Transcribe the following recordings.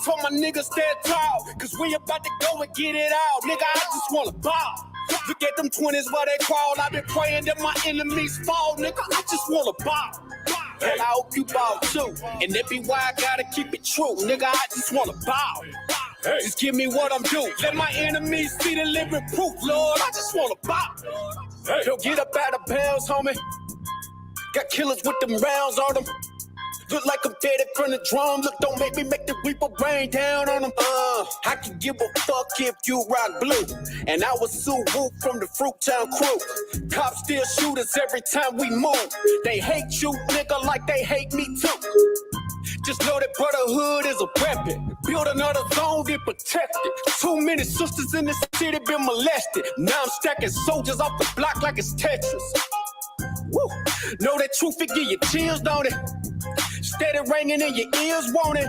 Told my niggas stand tall, cause we about to go and get it out. Nigga, I just wanna ball. Look at them 20s where they crawl. I've been praying that my enemies fall. Nigga, I just wanna ball. And I hope you ball too. And that be why I gotta keep it true. Nigga, I just wanna ball. Just give me what I'm due. Let my enemies see the living proof, Lord. I just wanna ball. Yo, get up out of bounds, homie. Got killers with them rounds on them. Look like I'm dead in front of drum. Look, don't make me make the reaper rain down on them. I can give a fuck if you rock blue. And I was Sue Woo from the Fruittown crew. Cops still shoot us every time we move. They hate you, nigga, like they hate me too. Just know that brotherhood is a weapon. Build another zone, get protected. Too many sisters in this city been molested. Now I'm stacking soldiers off the block like it's Tetris. Woo. Know that truth, it give you chills, don't it? Steady ringing in your ears, won't it?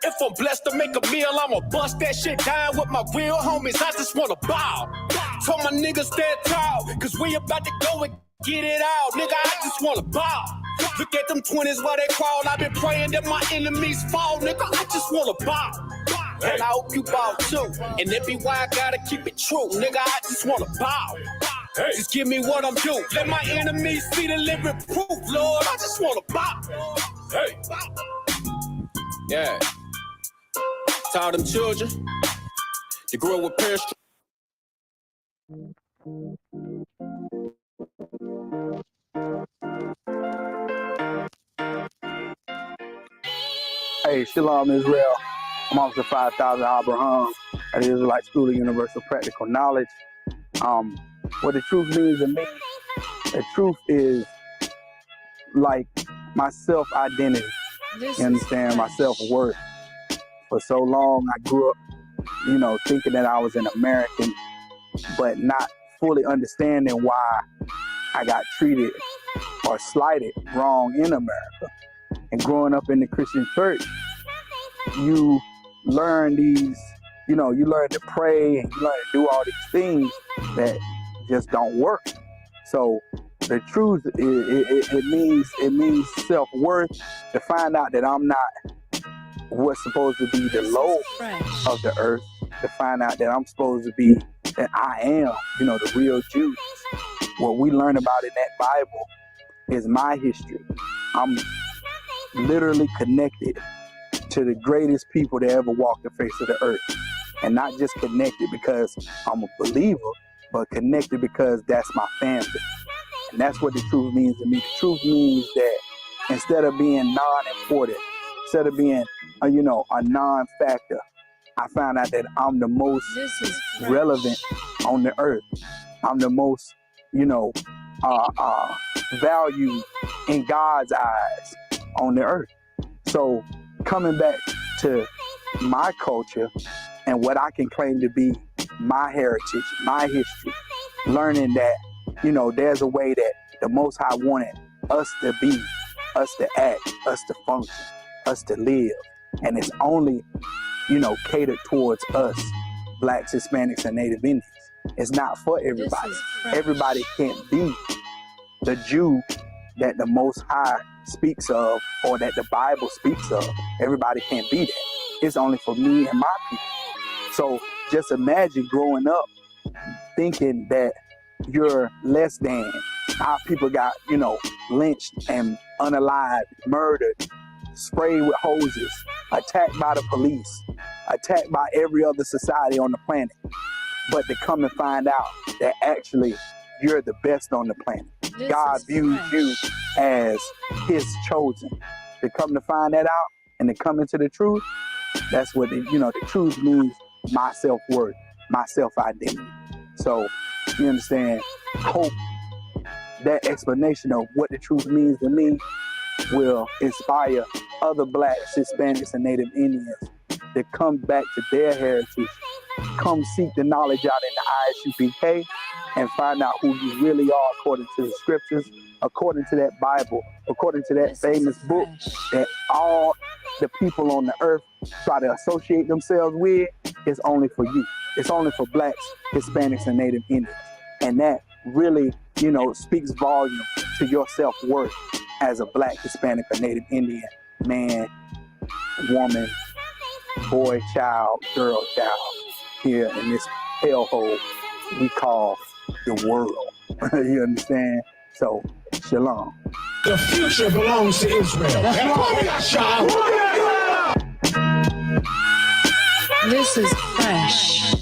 If I'm blessed to make a meal, I'ma bust that shit down with my real homies. I just wanna ball. Told my niggas stand tall, cause we about to go and get it out. Nigga, I just wanna ball. Look at them 20s where they crawl. I've been praying that my enemies fall. Nigga, I just wanna ball. And I hope you ball too. And that be why I gotta keep it true. Nigga, I just wanna ball. Just give me what I'm due. Let my enemies see the living proof, Lord. I just wanna ball. Hey. Yeah. Taught them children to grow with parents. Hey, Shalom Israel. I'm Officer 5000 Abraham at the Israelite School of Universal Practical Knowledge. What the truth means to me, the truth is like my self-identity. You understand? My self-worth. For so long, I grew up, thinking that I was an American, but not fully understanding why I got treated or slighted wrong in America. And growing up in the Christian church, you learn these, you learn to pray and you learn to do all these things that just don't work. So the truth it means self-worth, to find out that I'm not what's supposed to be the low of the earth, to find out that I'm supposed to be, that I am, the real Jew. What we learn about in that Bible is my history. I'm literally connected to the greatest people that ever walked the face of the earth. And not just connected because I'm a believer, but connected because that's my family. And that's what the truth means to me. The truth means that instead of being non-important, instead of being a non-factor, I found out that I'm the most relevant on the earth. I'm the most, valued in God's eyes on the earth. So coming back to my culture and what I can claim to be my heritage, my history, learning that, there's a way that the Most High wanted us to be, us to act, us to function, us to live. And it's only, catered towards us, Blacks, Hispanics, and Native Indians. It's not for everybody. Everybody can't be the Jew that the Most High speaks of or that the Bible speaks of. Everybody can't be that. It's only for me and my people. So just imagine growing up thinking that you're less than. Our people got, lynched and unalived, murdered, sprayed with hoses, attacked by the police, attacked by every other society on the planet. But to come and find out that actually you're the best on the planet. God views you as his chosen. To come to find that out and to come into the truth, that's what the truth means, my self-worth, my self-identity. So you understand, hope that explanation of what the truth means to me will inspire other Blacks, Hispanics, and Native Indians to come back to their heritage, come seek the knowledge out in the I.S.U.P.K, and find out who you really are according to the scriptures, according to that Bible, according to that famous book that all the people on the earth try to associate themselves with. Is only for you. It's only for Blacks, Hispanics, and Native Indians. And that really, speaks volume to your self-worth as a Black, Hispanic, or Native Indian man, woman, boy child, girl child here in this hellhole we call the world. You understand? So, shalom. The future belongs to Israel. This is fresh.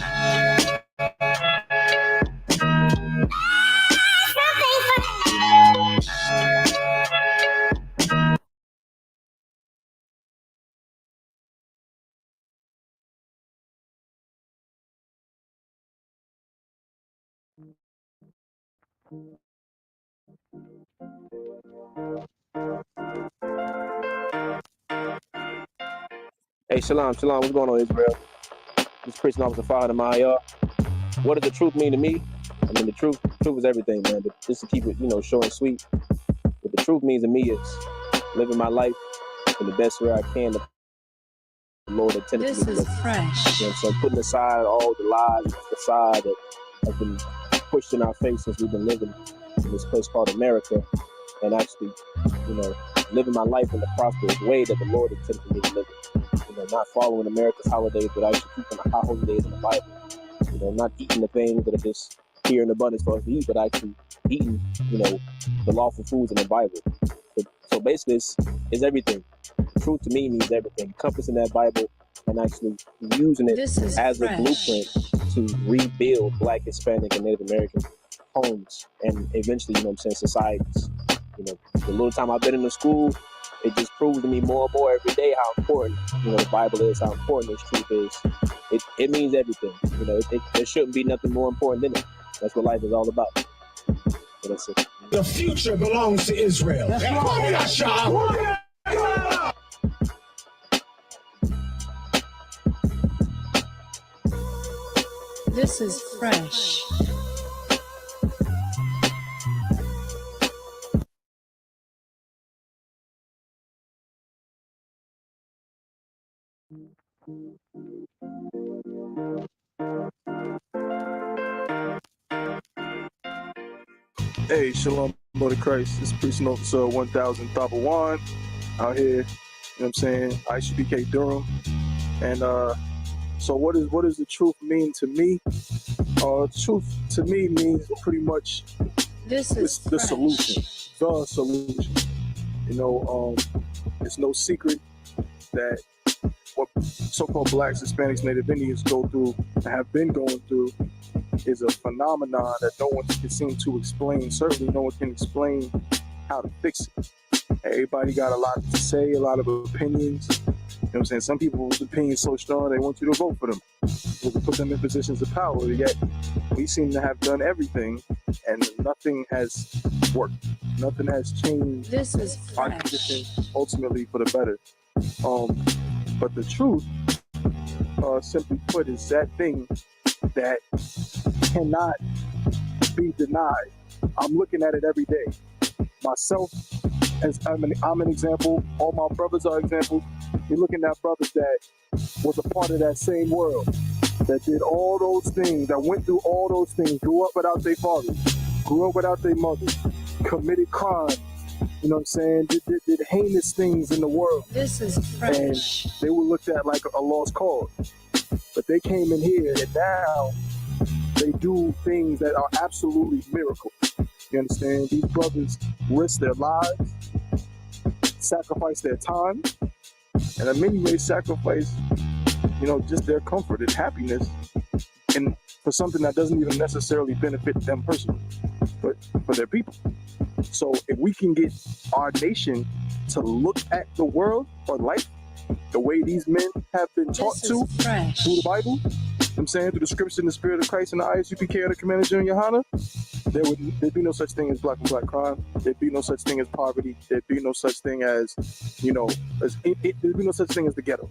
Hey, shalom, shalom. What's going on, Israel? This is Christian Officer Fahad of I.S.U.P.K. What does the truth mean to me? I mean, the truth is everything, man. But just to keep it, short and sweet. What the truth means to me is living my life in the best way I can. The Lord intended This me to is live. fresh. So putting aside all the lies and facade that have been pushed in our face since we've been living in this place called America, and actually, living my life in the prosperous way that the Lord intended me to live it. Not following America's holidays, but actually keeping the high holy days in the Bible. Not eating the things that are just here in abundance for us to eat, but actually eating, the lawful foods in the Bible. So basically, it's everything. The truth to me means everything. Encompassing that Bible and actually using it as a blueprint to rebuild Black, Hispanic, and Native American homes and eventually, societies. The little time I've been in the school, it just proves to me more and more every day how important, the Bible is, how important this truth is. It means everything. There shouldn't be nothing more important than it. That's what life is all about. So that's it. The future belongs to Israel. This is fresh. Hey, shalom, Lord of Christ. This is Preaching Officer 1000 Thabawan out here, you know what I'm saying, I.S.U.P.K Durham. And so what does the truth mean to me? Truth to me means pretty much This is the fresh. solution. The solution. It's no secret that what so-called Blacks, Hispanics, Native Indians go through and have been going through is a phenomenon that no one can seem to explain. Certainly no one can explain how to fix it. Everybody got a lot to say, a lot of opinions. You know what I'm saying? Some people's opinions so strong they want you to vote for them. To put them in positions of power, yet we seem to have done everything and nothing has worked. Nothing has changed This is our fresh. condition ultimately for the better. But the truth, simply put, is that thing that cannot be denied. I'm looking at it every day. Myself, as I'm an example, all my brothers are examples. You're looking at brothers that was a part of that same world, that did all those things, that went through all those things, grew up without their fathers, grew up without their mothers, committed crimes, you know what I'm saying, did heinous things in the world. This is And fresh. they were looked at like a lost cause. But they came in here and now they do things that are absolutely miracles. You understand? These brothers risk their lives, sacrifice their time, and in many ways sacrifice, just their comfort and happiness and for something that doesn't even necessarily benefit them personally, but for their people. So if we can get our nation to look at the world or life the way these men have been taught This to is fresh. through the Bible, you know what I'm saying, through the scripture and the spirit of Christ and the I.S.U.P.K of the Commander General YAHANNA, there'd be no such thing as black and black crime. There'd be no such thing as poverty. There'd be no such thing as, there'd be no such thing as the ghetto.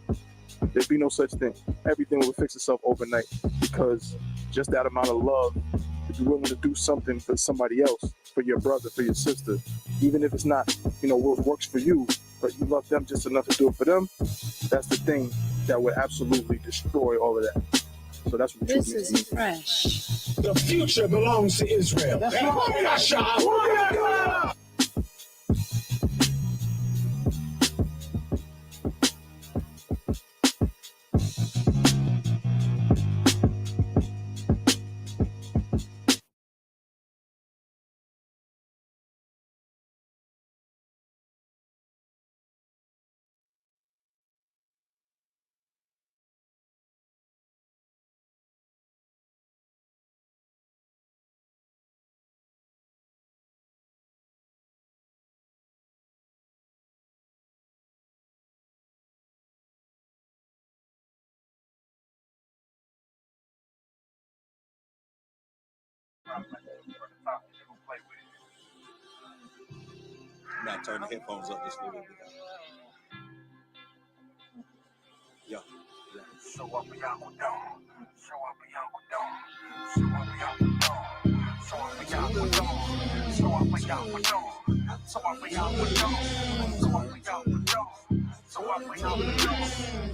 There'd be no such thing. Everything would fix itself overnight because just that amount of love, if you're willing to do something for somebody else, for your brother, for your sister, even if it's not, what works for you, but you love them just enough to do it for them, that's the thing that would absolutely destroy all of that. So that's what the This truth is means. fresh. The future belongs to Israel. Now turn the headphones up just a little bit. Yeah. So up we out with dawn. So up we out with dawn. So up we out with dawn. So up we out with dawn. So up we out with dawn. So up we out with dawn. So up we out with dawn. So up we out with dawn.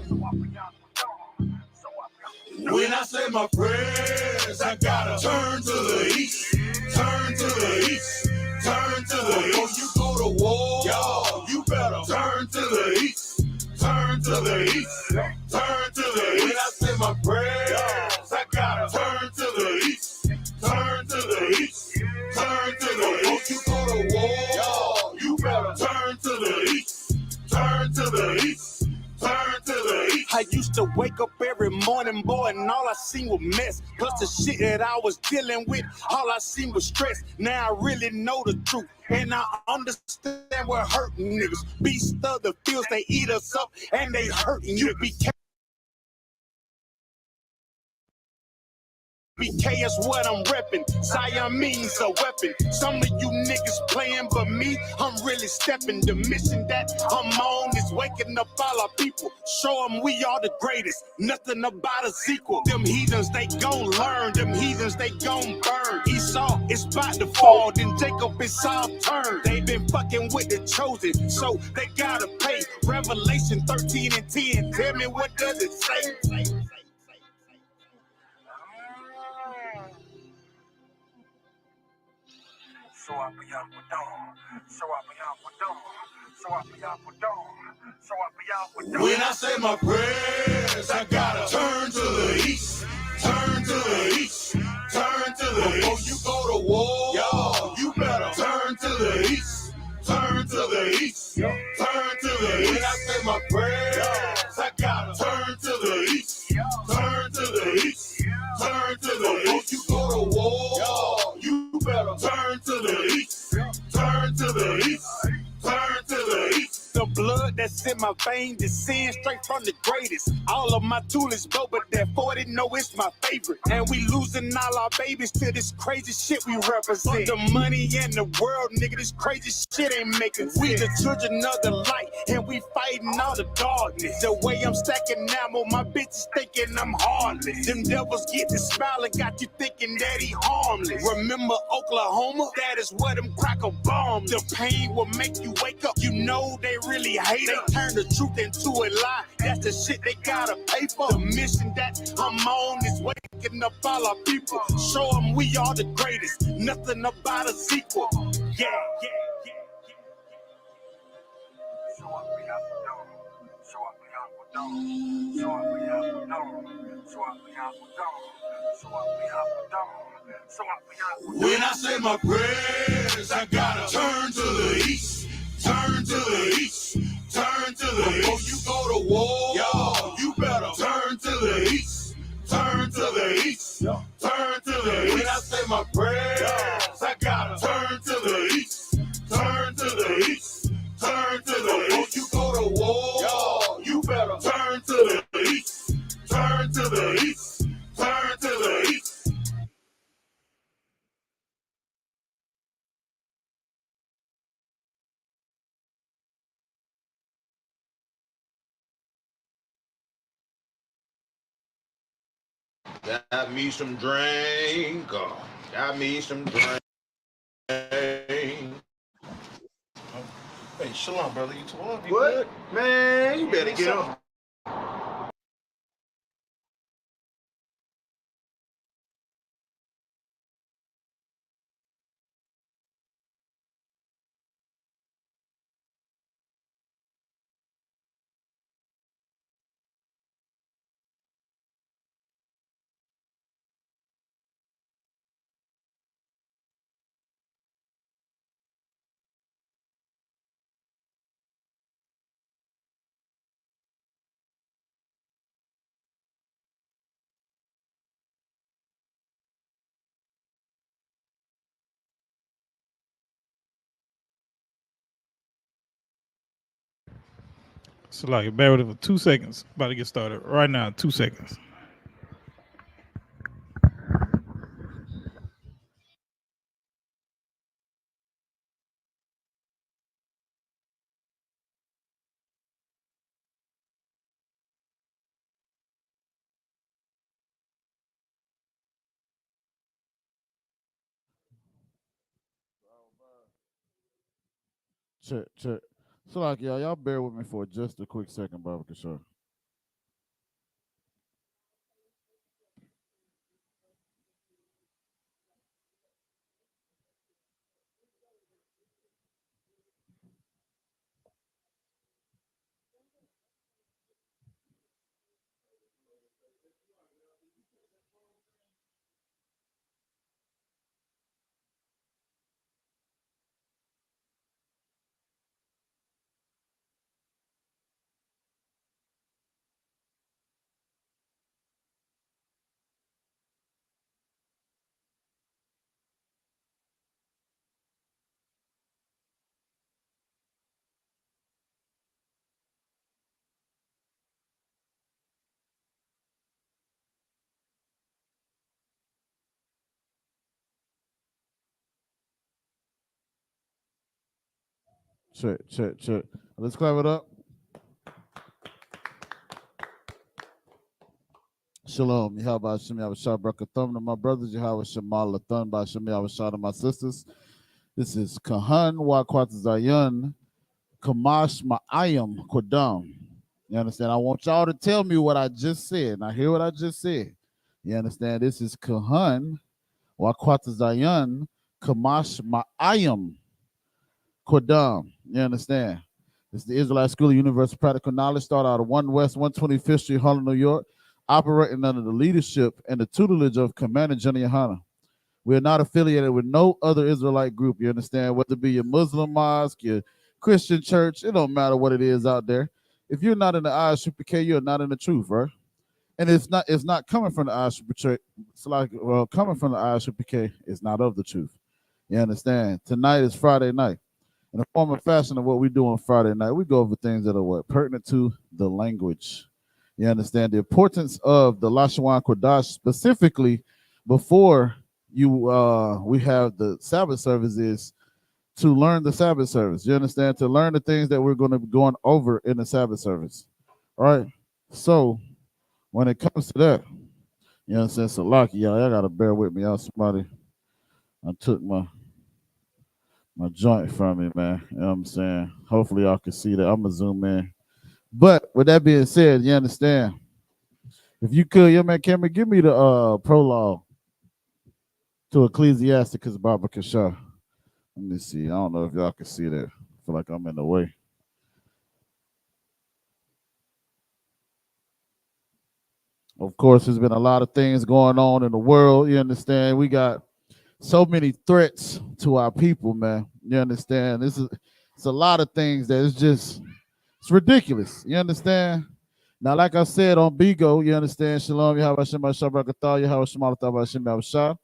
So up we out with dawn. So up we out with dawn. When I say my prayers, I gotta turn to the east. Turn to the east. Turn to the east. Before you go to war, y'all, you better turn to the east. Turn to the east. Turn to the east. When I say my prayers, I gotta turn to the east. Turn to the east. Turn to the east. Before you go to war, y'all, you better turn to the east. Turn to the east. Turn to the east. I used to wake up every morning, boy, and all I seen was mess. Plus the shit that I was dealing with, all I seen was stress. Now I really know the truth, and I understand what hurting niggas. Beast of the fields, they eat us up, and they hurting you. BK is what I'm reppin'. Zion means a weapon. Some of you niggas playing, but me, I'm really stepping. The mission that I'm on is waking up all our people. Show them we are the greatest. Nothing about a sequel. Them heathens, they gon' learn. Them heathens, they gon' burn. Esau is about to fall. Then Jacob is all turned. They been fucking with the chosen, so they gotta pay. Revelation 13 and 10. Tell me what does it say? So I be out with dawn. So I be out with dawn. So I be out with dawn. So I be out with dawn. When I say my prayers, I gotta turn to the east. Turn to the east. Turn to the east. Before you go to war, y'all, you better turn to the east. Turn to the east. Turn to the east. When I say my prayers, I gotta turn to the east. Turn to the east. Turn to the east. Before you go to war, y'all, you better turn to the east. Turn to the east. Turn to the east. The blood that's in my veins is sin straight from the greatest. All of my toolies blow, but that 40 know it's my favorite. And we losing all our babies to this crazy shit we represent. The money in the world, nigga, this crazy shit ain't making sense. We the children of the light, and we fighting all the darkness. The way I'm stacking ammo, my bitches thinking I'm heartless. Them devils get to smiling, got you thinking that he harmless. Remember Oklahoma? That is where them cracker bombs. The pain will make you wake up. You know they really hate it. They turn the truth into a lie. That's the shit they gotta pay for. The mission that I'm on is waking up all our people. Show them we are the greatest. Nothing about a sequel. Yeah, yeah, yeah. So I be out with dawn. So I be out with dawn. So I be out with dawn. So I be out with dawn. So I be out with dawn. So I be out with dawn. When I say my prayers, I gotta turn to the east. Turn to the east. Turn to the east. Before you go to war, y'all, you better turn to the east. Turn to the east. Turn to the east. When I say my prayers, I gotta turn to the east. Turn to the east. Turn to the east. Before you go to war, y'all, you better turn to the east. Turn to the east. Turn to the east. Got me some drink. Got me some drink. Hey, Shalom, brother. You told me what? Man, you better get up. So like, bear with it for 2 seconds. About to get started right now. 2 seconds. check. So like y'all bear with me for just a quick second, Baba Kishore. Check. Let's clap it up. Shalom. Yahweh Hashem Yahweh Shah Brakathum to my brothers. Yahweh Shemal Lathan Bashem Yahweh Shah to my sisters. This is Kahan Wakwat Zayan Kamash Ma'ayam Kodam. You understand? I want y'all to tell me what I just said. Now hear what I just said. You understand? This is Kahan Wakwat Zayan Kamash Ma'ayam Kodam. You understand? It's the Israelite School of Universal Practical Knowledge, started out of 1 West 125th Street, Harlem, New York, operating under the leadership and the tutelage of Commander General YAHANNA. We are not affiliated with no other Israelite group, you understand, whether it be your Muslim mosque, your Christian church, it don't matter what it is out there. If you're not in the I.S.U.P.K, you're not in the truth, right? And it's not coming from the I.S.U.P.K. It's like, well, coming from the I.S.U.P.K. is not of the truth. You understand? Tonight is Friday night. In the form and fashion of what we do on Friday night, we go over things that are what? Pertinent to the language. You understand the importance of the Lashawan Qadash, specifically before we have the Sabbath service, is to learn the Sabbath service. You understand? To learn the things that we're going to be going over in the Sabbath service. All right. So when it comes to that, you understand, so lucky, y'all gotta bear with me. Somebody I took my joint from me, man. You know what I'm saying? Hopefully y'all can see that. I'm gonna zoom in. But with that being said, you understand? If you could, yeah, man, Cameron, give me the prologue to Ecclesiasticus Baba Kishar. Let me see. I don't know if y'all can see that. I feel like I'm in the way. Of course, there's been a lot of things going on in the world. You understand? We got so many threats to our people, man. You understand? It's a lot of things that it's ridiculous. You understand? Now, like I said on Bigo, you understand? Shalom, Yahweh Hashem Yahweh Brakatah, Yahweh Shemal Latah Hashem Yahweh Shah.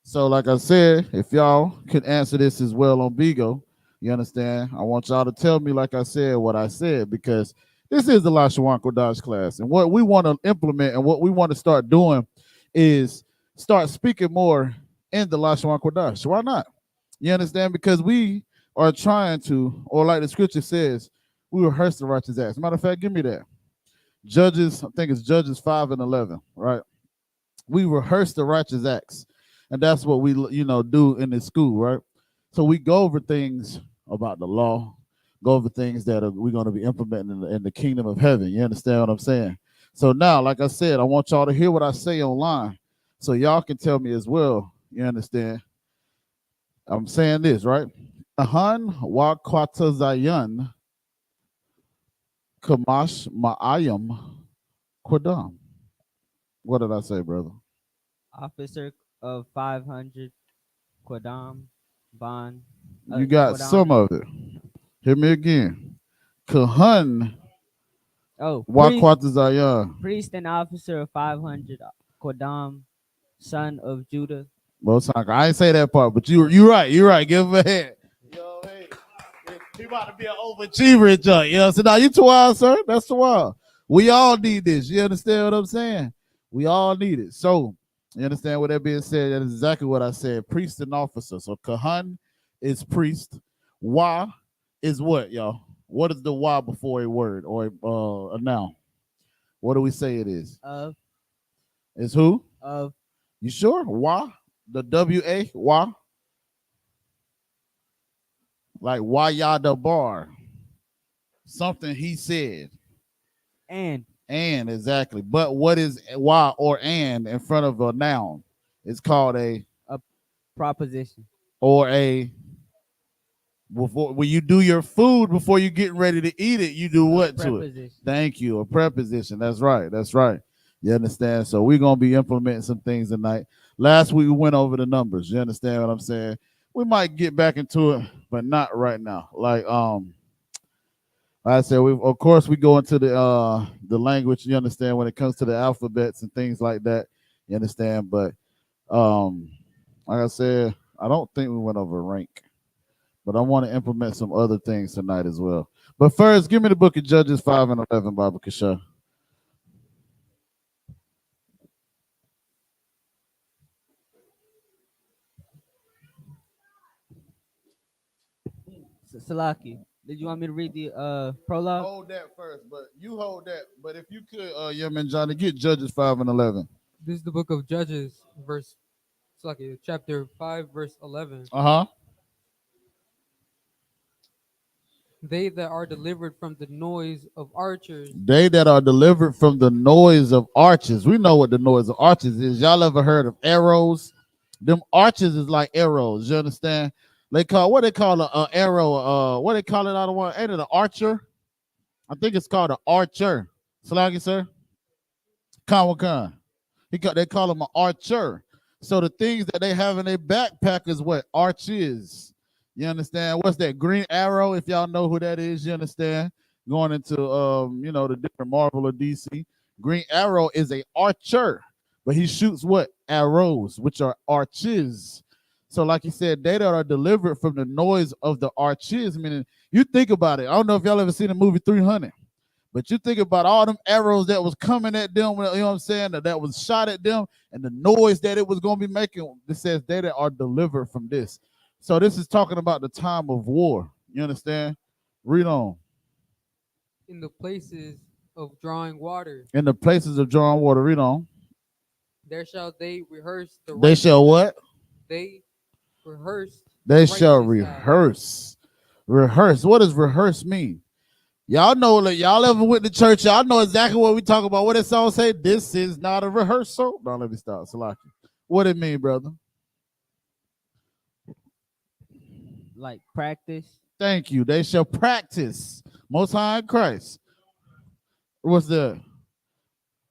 So, like I said, if y'all could answer this as well on Bigo, you understand? I want y'all to tell me, like I said, what I said, because this is the Lashawan Qadash class. And what we want to implement and what we want to start doing is start speaking more in the Lashawan Qadash. Why not? You understand? Because we are trying to, or like the scripture says, we rehearse the righteous acts. Matter of fact, give me that. Judges, I think it's Judges 5 and 11, right? We rehearse the righteous acts. And that's what we, do in this school, right? So we go over things about the law, go over things that we're going to be implementing in the kingdom of heaven. You understand what I'm saying? So now, like I said, I want y'all to hear what I say online so y'all can tell me as well. You understand? I'm saying this, right? Ahan wa kwatazayan kamash ma'ayam kwadam. What did I say, brother? Officer of 500 Qadam Bond. You got Qadam. some of it. Hear me again. Kahan Oh, Wakwatazayan. priest and officer of 500 Qadam, son of Judah. Most I ain't say that part, but you're right. You're right. Give him a hand. Yo, hey, he about to be an overachiever at y'all. You know, so now you too wild, sir. That's too wild. We all need this. You understand what I'm saying? We all need it. So, you understand what that being said? That is exactly what I said. Priest and officer. So Kahan is priest. Wa is what, y'all? What is the wa before a word or a noun? What do we say it is? Of. It's who? Of. You sure? Wa? The W-A, why? Like Wayada bar. Something he said. And Exactly. But what is why or and in front of a noun? It's called a proposition. or a before when you do your food before you get ready to eat it, you do what to it? Preposition. Thank you. A preposition. That's right. That's right. You understand? So we're gonna be implementing some things tonight. Last week we went over the numbers. You understand what I'm saying? We might get back into it, but not right now. Like I said, we of course we go into the language, you understand, when it comes to the alphabets and things like that. You understand? But like I said, I don't think we went over rank. But I want to implement some other things tonight as well. But first, give me the book of Judges 5 and 11, Baba Kasha. Salaki, did you want me to read the prologue? Hold that first, but you hold that. But if you could, man, Johnny, get Judges 5 and 11. This is the book of Judges, chapter 5, verse 11. Uh-huh. They that are delivered from the noise of archers. They that are delivered from the noise of archers. We know what the noise of archers is. Y'all ever heard of arrows? Them archers is like arrows. You understand? They call what they call a arrow. What they call it? I don't want. Ain't it an archer? I think it's called an archer. Salagi, sir. Khan. They call him an archer. So the things that they have in their backpack is what arches. You understand? What's that green arrow? If y'all know who that is, you understand? Going into the different Marvel or DC. Green Arrow is a archer, but he shoots what? Arrows, which are arches. So, like he said, they that are delivered from the noise of the arches. Meaning, you think about it. I don't know if y'all ever seen the movie 300, but you think about all them arrows that was coming at them. You know what I'm saying? That was shot at them, and the noise that it was going to be making. It says they that are delivered from this. So this is talking about the time of war. You understand? Read on. In the places of drawing water. In the places of drawing water. Read on. There shall they rehearse the They shall what? They rehearse. They shall rehearse. Rehearse. What does rehearse mean? Y'all know that y'all ever went to church. Y'all know exactly what we talk about. What that song say? This is not a rehearsal. No, let me stop. Salaki. What it mean, brother? Like practice. Thank you. They shall practice. Most High in Christ. What's that?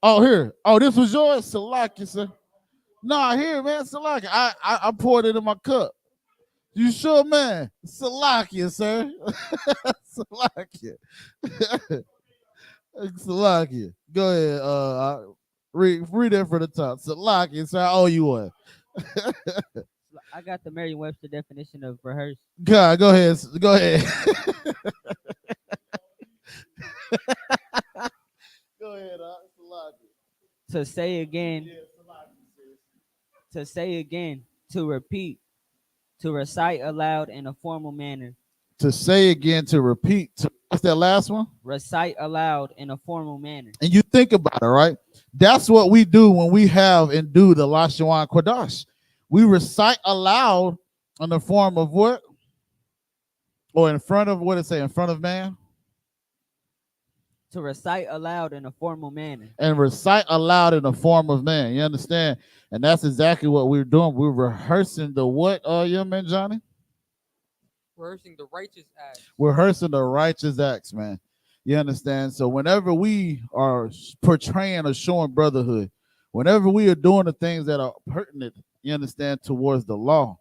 Oh, here. Oh, this was yours? Salaki, sir. Nah, here, man. Salaki. I poured it in my cup. You sure, man? Salakia, sir. Salakia. Salakia. Go ahead. Read it from the top. Salakia, sir. I owe you one. I got the Merriam-Webster definition of rehearse. God, go ahead. Go ahead. Go ahead, Salakia. To say again. To say again. To repeat. To recite aloud in a formal manner. To say again, to repeat. What's that last one? Recite aloud in a formal manner. And you think about it, right? That's what we do when we have and do the Lashawan Qadash. We recite aloud in the form of what? Or in front of, what it say, in front of man? To recite aloud in a formal manner. And recite aloud in the form of man. You understand? And that's exactly what we're doing. We're rehearsing the what, young man, Johnny? Rehearsing the righteous acts. We're rehearsing the righteous acts, man. You understand? So whenever we are portraying or showing brotherhood, whenever we are doing the things that are pertinent, you understand, towards the law,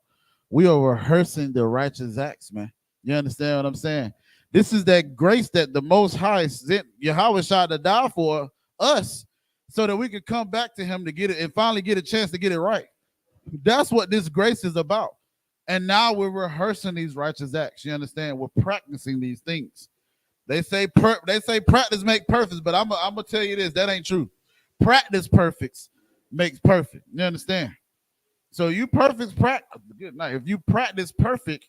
we are rehearsing the righteous acts, man. You understand what I'm saying? This is that grace that the Most High sent Yahweh to die for us so that we could come back to him to get it and finally get a chance to get it right. That's what this grace is about. And now we're rehearsing these righteous acts. You understand? We're practicing these things. They say practice make perfect, but I'm gonna tell you this, that ain't true. Practice perfects makes perfect. You understand? So you good night. If you practice perfect,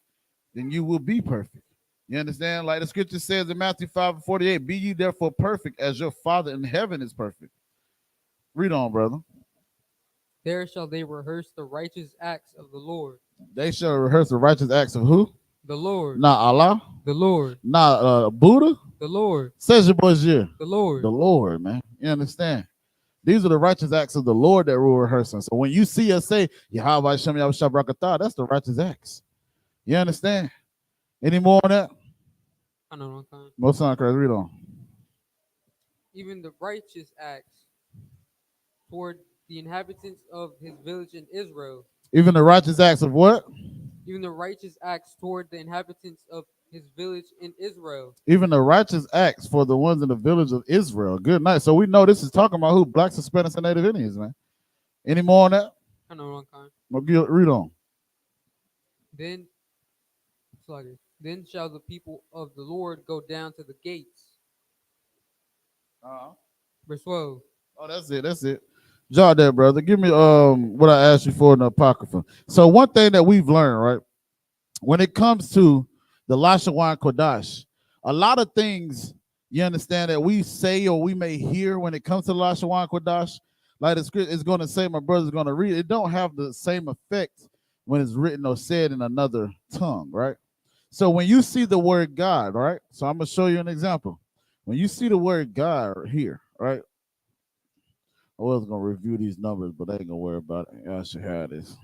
then you will be perfect. You understand? Like the scripture says in Matthew 5:48, be ye therefore perfect as your Father in heaven is perfect. Read on, brother. There shall they rehearse the righteous acts of the Lord. They shall rehearse the righteous acts of who? The Lord. Not Allah, The Lord. not Buddha. The Lord. Says your boys here. The Lord. The Lord, man. You understand? These are the righteous acts of the Lord that we're rehearsing. So when you see us say, Yahweh Shem Yahweh Shabrakatah, that's the righteous acts. You understand? Any more on that? I know one time. Most time, Christ, read on. Even the righteous acts toward the inhabitants of his village in Israel. Even the righteous acts of what? Even the righteous acts toward the inhabitants of his village in Israel. Even the righteous acts for the ones in the village of Israel. Good night. So we know this is talking about who? Blacks, Hispanics, and Native Indians, man. Any more on that? I know one time. Read on. Then shall the people of the Lord go down to the gates. Verse 12. Oh, that's it. That's it. Jot that, brother. Give me what I asked you for in the Apocrypha. So one thing that we've learned, right, when it comes to the Lashawan Qadash, a lot of things you understand that we say or we may hear when it comes to the Lashawan Qadash, like the script is going to say, my brother's going to read it don't have the same effect when it's written or said in another tongue, right? So when you see the word God, right? So I'm going to show you an example. When you see the word God here, right? I was going to review these numbers, but I ain't going to worry about it. I should have this.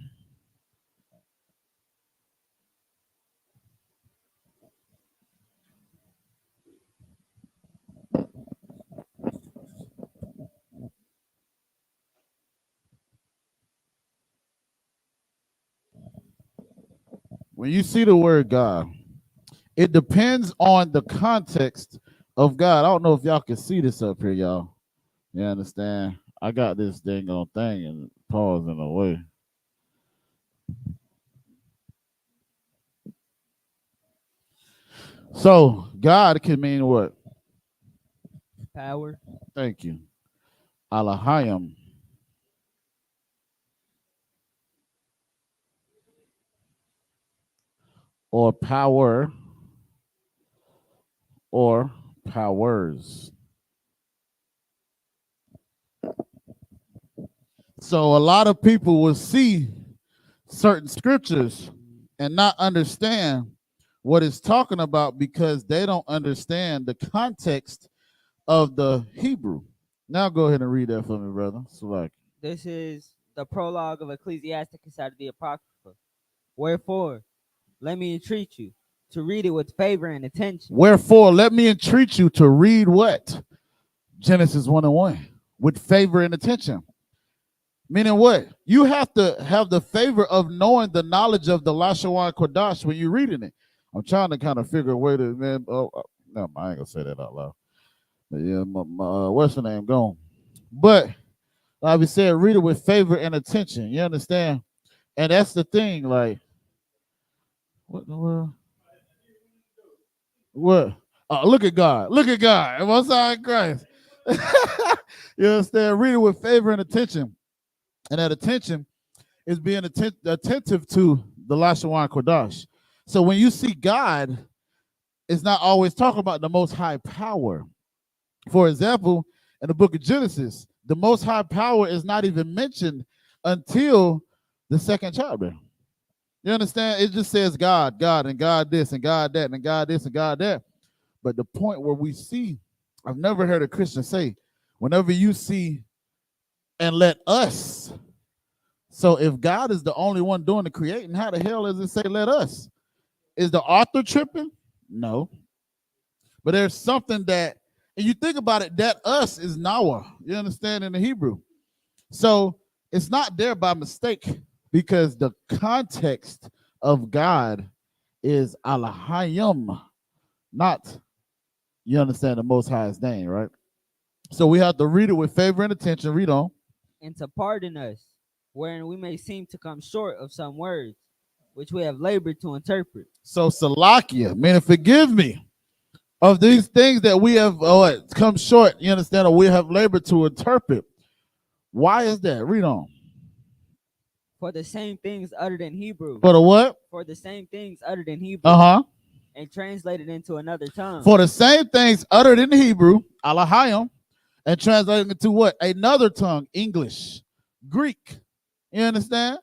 When you see the word God, it depends on the context of God. I don't know if y'all can see this up here, y'all. You understand? I got this dang on thing and pause in a way. So God can mean what? Power. Thank you. Alahayim. Or power. Or powers. So a lot of people will see certain scriptures and not understand what it's talking about because they don't understand the context of the Hebrew. Now go ahead and read that for me, brother. So this is the prologue of Ecclesiastic inside of the Apocrypha. Wherefore, let me entreat you to read it with favor and attention. Wherefore, let me entreat you to read what? Genesis 1:1 with favor and attention. Meaning what? You have to have the favor of knowing the knowledge of the Lashawan Qadash when you're reading it. I'm trying to kind of figure a way to, man. No, I ain't gonna say that out loud. But yeah, what's the name gone? But like we said, read it with favor and attention. You understand? And that's the thing. Like, what in the world? What? Look at God. Look at God. Most High Christ. You understand? Read it with favor and attention. And that attention is being attentive to the Lashawan Qadash. So when you see God, it's not always talking about the most high power. For example, in the book of Genesis, the most high power is not even mentioned until the second chapter. You understand? It just says God, God, and God this, and God that, and God this, and God that. But the point where we see, I've never heard a Christian say, whenever you see and let us. So if God is the only one doing the creating, how the hell does it say let us? Is the author tripping? No. But there's something that, and you think about it, that us is Nawa. You understand, in the Hebrew. So it's not there by mistake because the context of God is Alahayim, not, you understand, the Most High's name, right? So we have to read it with favor and attention. Read on. And to pardon us, wherein we may seem to come short of some words, which we have labored to interpret. So Salakia, meaning forgive me of these things that we have come short, you understand, or we have labored to interpret. Why is that? Read on. For the same things uttered in Hebrew. For the what? For the same things uttered in Hebrew. And translated into another tongue. For the same things uttered in Hebrew, Alahayim, and translated into what? Another tongue, English, Greek. You understand?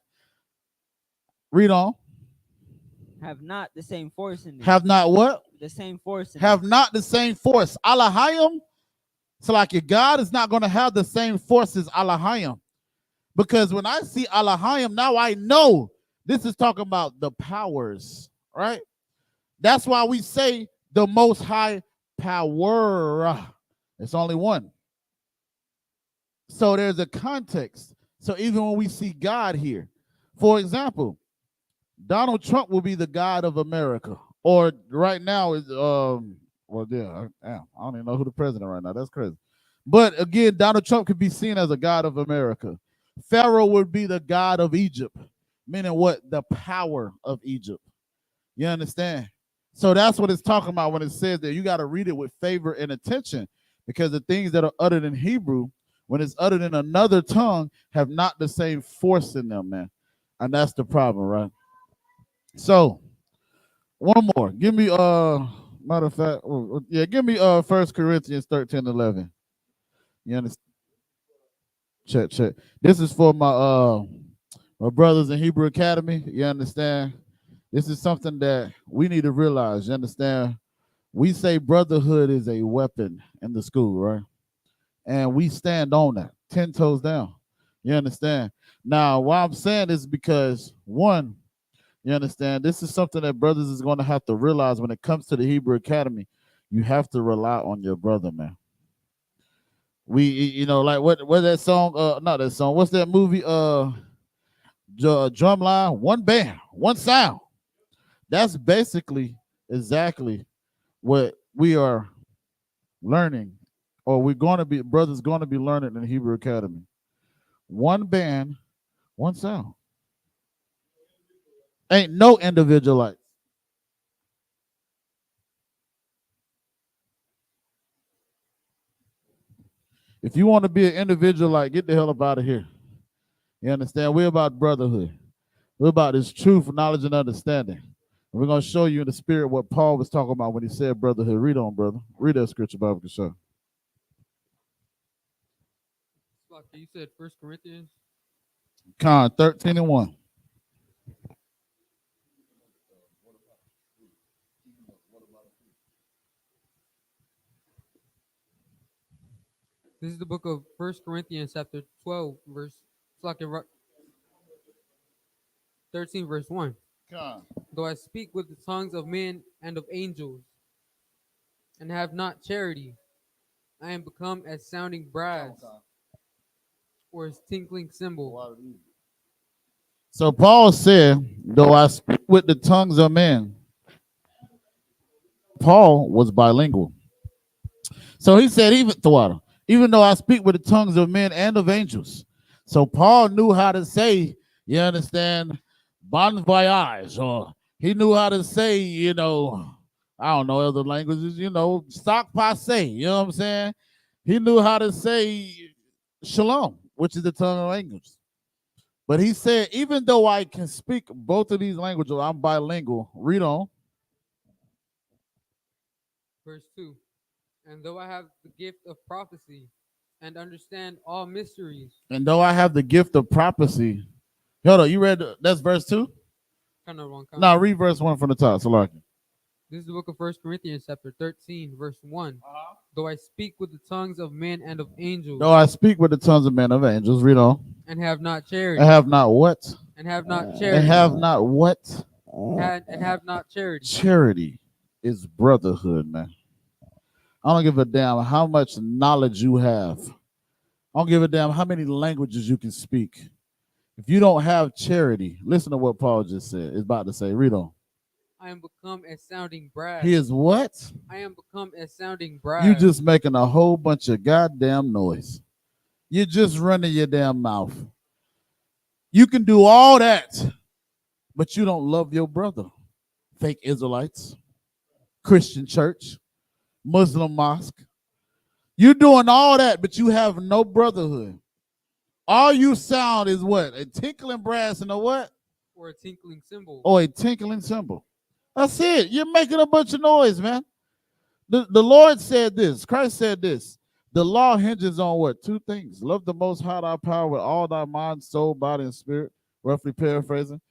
Read on. Have not the same force in them. Have not what? The same force in Have them. not the same force. Alahayim. So like your God is not going to have the same force as Alahayim. Because when I see Alahayim, now I know this is talking about the powers, right? That's why we say the most high power. It's only one. So there's a context. So even when we see God here, for example, Donald Trump will be the God of America. Or right now is well, yeah, I don't even know who the president right now. That's crazy. But again, Donald Trump could be seen as a God of America. Pharaoh would be the God of Egypt, meaning what? The power of Egypt. You understand? So that's what it's talking about when it says that you got to read it with favor and attention, because the things that are uttered in Hebrew, when it's uttered in another tongue, have not the same force in them, man. And that's the problem, right? So, one more. Give me matter of fact, yeah, give me 1 Corinthians 13:11. You understand? Check. This is for my brothers in Hebrew Academy. You understand? This is something that we need to realize. You understand? We say brotherhood is a weapon in the school, right? And we stand on that, 10 toes down. You understand? Now, why I'm saying this is because, one, you understand, this is something that brothers is going to have to realize when it comes to the Hebrew Academy. You have to rely on your brother, man. We, you know, like what that song, not that song, what's that movie, Drumline, one band, one sound. That's basically exactly what we are learning, or we're going to be, brothers going to be learning in Hebrew Academy. One band, one sound. Ain't no individualite. If you want to be an individualite, get the hell up out of here. You understand? We're about brotherhood. We're about this truth, knowledge, and understanding. We're going to show you in the spirit what Paul was talking about when he said brotherhood. Read on, brother. Read that scripture, Bible can show. You said 1 Corinthians? Con 13:1. This is the book of 1 Corinthians chapter 12, verse 13, verse 1. Con. Though I speak with the tongues of men and of angels, and have not charity, I am become as sounding brass, or as tinkling cymbal. So Paul said, though I speak with the tongues of men, Paul was bilingual. So he said, even though I speak with the tongues of men and of angels. So Paul knew how to say, you understand, bon voyage, or he knew how to say, you know, I don't know other languages, you know, stock passe, you know what I'm saying? He knew how to say shalom, which is the tongue of angels. But he said, even though I can speak both of these languages, I'm bilingual. Read on. Verse 2. And though I have the gift of prophecy and understand all mysteries. And though I have the gift of prophecy. Hold on, you read that's verse 2? Kind of wrong. No, read verse 1 from the top. So this is the book of 1 Corinthians chapter 13, verse 1. Though I speak with the tongues of men and of angels. Though I speak with the tongues of men and of angels. Read on. And have not charity. And have not what? And have not charity. And have not what? And have not charity. Charity is brotherhood, man. I don't give a damn how much knowledge you have. I don't give a damn how many languages you can speak. If you don't have charity, listen to what Paul just said. Is about to say. Read on. I am become as sounding brass. He is what? I am become as sounding brass. You just making a whole bunch of goddamn noise. You're just running your damn mouth. You can do all that, but you don't love your brother. Fake Israelites, Christian church, Muslim mosque. You're doing all that, but you have no brotherhood. All you sound is what? A tinkling brass and a what? Or a tinkling cymbal. Or a tinkling cymbal. That's it. You're making a bunch of noise, man. The Lord said this. Christ said this. The law hinges on what? Two things. Love the Most High thy power with all thy mind, soul, body, and spirit, roughly paraphrasing.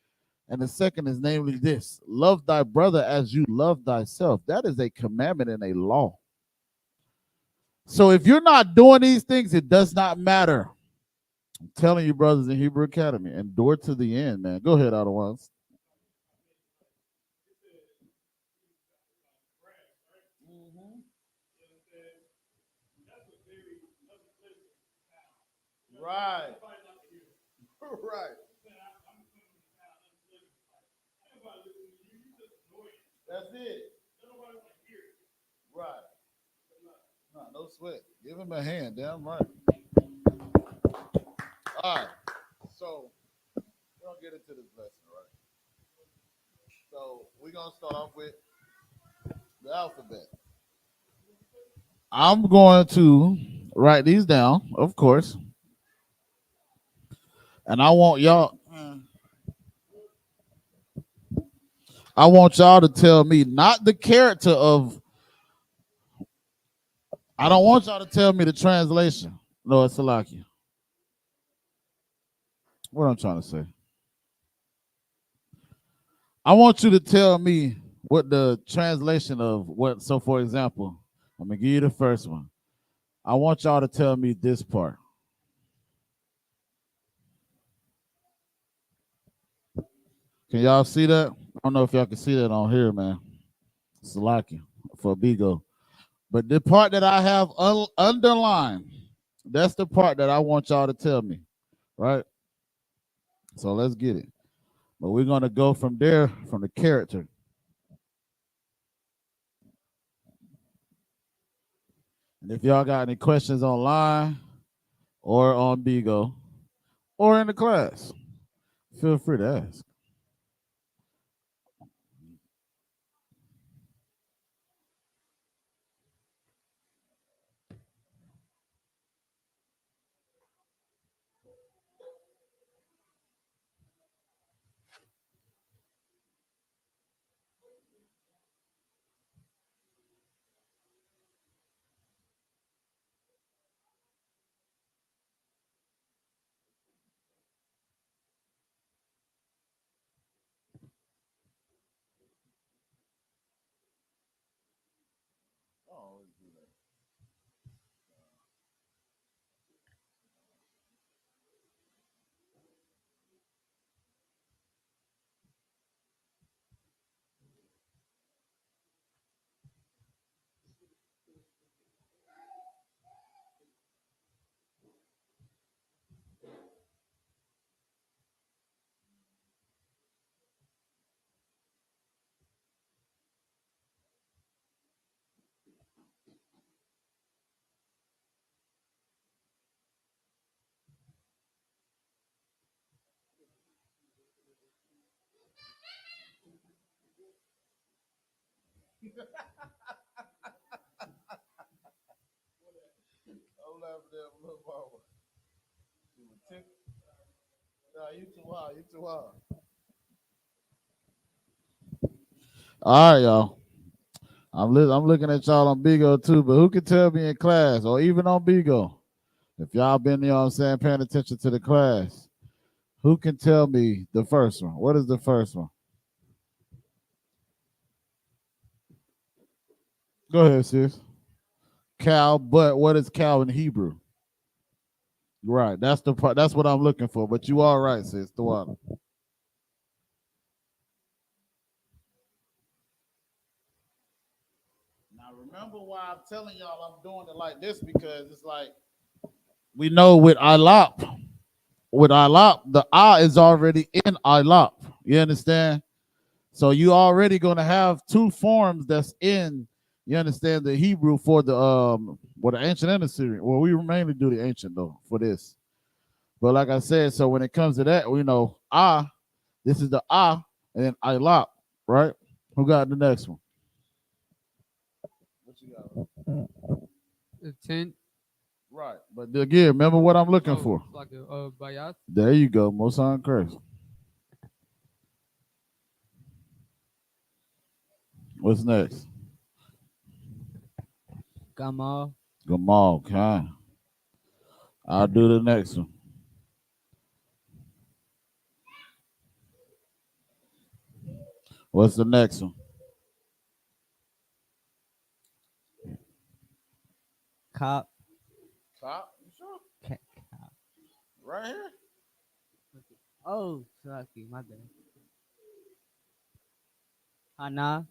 And the second is namely this: love thy brother as you love thyself. That is a commandment and a law. So if you're not doing these things, it does not matter. I'm telling you, brothers in Hebrew Academy, endure to the end, man. Go ahead, Otherwise. Right. Right. That's it. Right. No sweat. Give him a hand. Damn right. All right. So we're gonna get into this lesson, right? So we're gonna start off with the alphabet. I'm going to write these down, of course, and I want y'all. I want y'all to tell me not the character of. I don't want y'all to tell me the translation. No, it's Salakia. What I'm trying to say. I want you to tell me what the translation of what. So, for example, I'm gonna give you the first one. I want y'all to tell me this part. Can y'all see that? I don't know if y'all can see that on here, man. Salakia for Bigo. But the part that I have underlined, that's the part that I want y'all to tell me, right? So let's get it. But we're going to go from there, from the character. And if y'all got any questions online or on Bigo or in the class, feel free to ask. I'm laughing at little mama. Nah, you too wild. You too wild. All right, y'all. I'm looking at y'all on Bigo too, but who can tell me in class or even on Bigo, if y'all been, you know what I'm saying, paying attention to the class, who can tell me the first one? What is the first one? Go ahead, sis. Cow, but what is cow in Hebrew? Right, that's the part. That's what I'm looking for. But you are right, sis. The water. Now remember why I'm telling y'all I'm doing it like this, because it's like we know with I.L.O.P, the I is already in I.L.O.P. You understand? So you already gonna have two forms that's in. You understand the Hebrew for the the ancient and the Syrian. Well, we mainly do the ancient though for this. But like I said, so when it comes to that, we know this is the and then I.L.O.P, right? Who got the next one? What you got? The tent. Right. But again, remember what I'm looking for. Like a bayat. There you go. Most on Christ. What's next? Gamal. Gamal, okay. I'll do the next one. What's the next one? Cop. Top? You sure? Cop. Right here? Oh, lucky, my bad. Hana.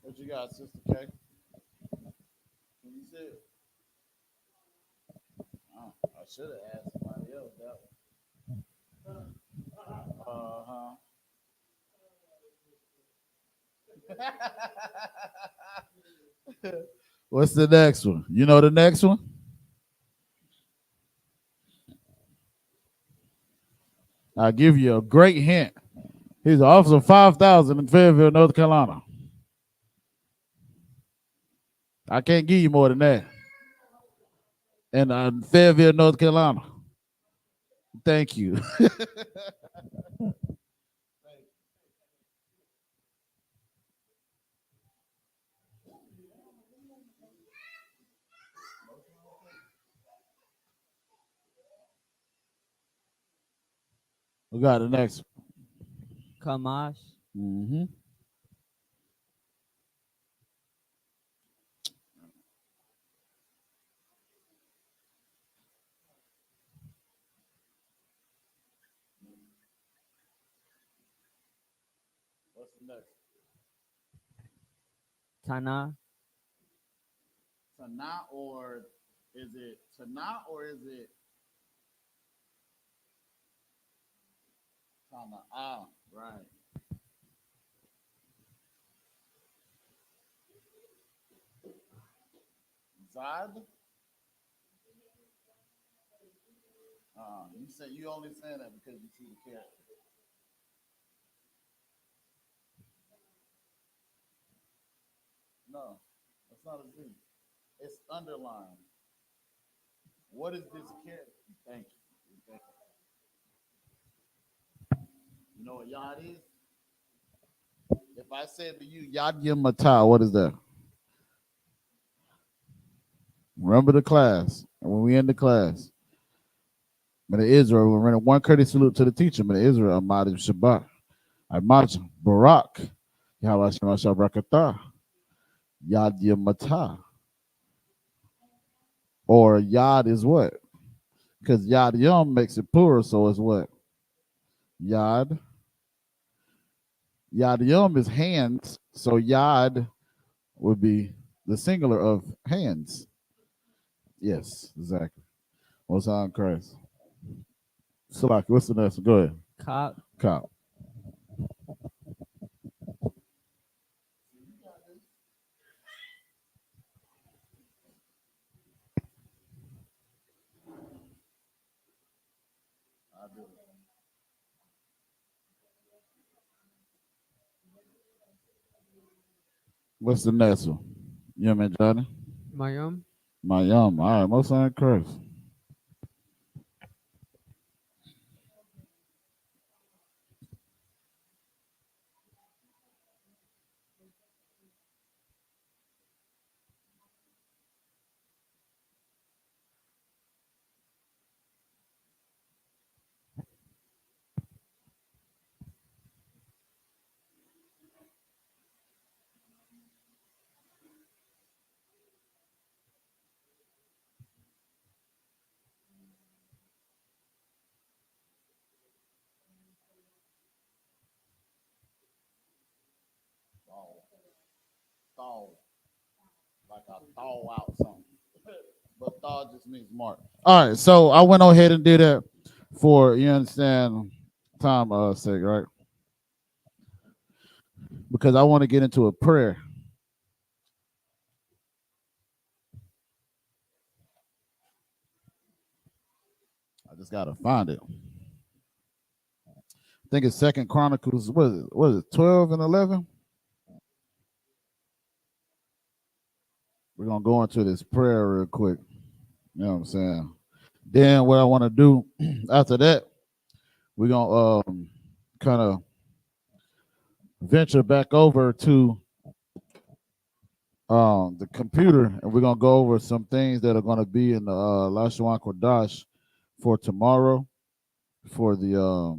What you got, Sister K? Can you see it? Oh, I should have asked somebody else that one. What's the next one? You know the next one? I'll give you a great hint. He's an officer 5,000 in Fayetteville, North Carolina. I can't give you more than that. In Fayetteville, North Carolina. Thank you. We got the next Kamash. one. Mm-hmm. What's the next? Tana. Tana or is it Tana or is it Tana? Ah, right. Zad? You say you only saying that because you see the character. No, that's not a Z. It's underlined. What is this character? Thank you. Thank you. You know what Yad is? If I said to you, Yad Yom Matah, what is that? Remember the class. And when we end the class, when Israel, we're running one courteous salute to the teacher. When Israel, Ahmad Shabbat. Ahmad Barak. Yahweh Shemashah Brakatah. Yad Yom Matah. Or Yad is what? Because Yad Yom makes it plural, so it's what? Yad. Yad Yom is hands, so Yad would be the singular of hands. Yes, exactly. Most High in Christ. Salaki, what's the next one? Go ahead. Cop. Cop. What's the next one? You know what I mean, Johnny? Mayum. Mayum. All right, most High in Christ. Thaw. Like I thaw out something. But thaw just means mark. All right, so I went on ahead and did that for, you understand, time sake, right? Because I want to get into a prayer. I just gotta find it. I think it's Second Chronicles. What is it? 12 and 11. We're gonna go into this prayer real quick. You know what I'm saying? Then what I want to do after that, we're gonna kind of venture back over to the computer, and we're gonna go over some things that are gonna be in the Lashawan Qadash for tomorrow for the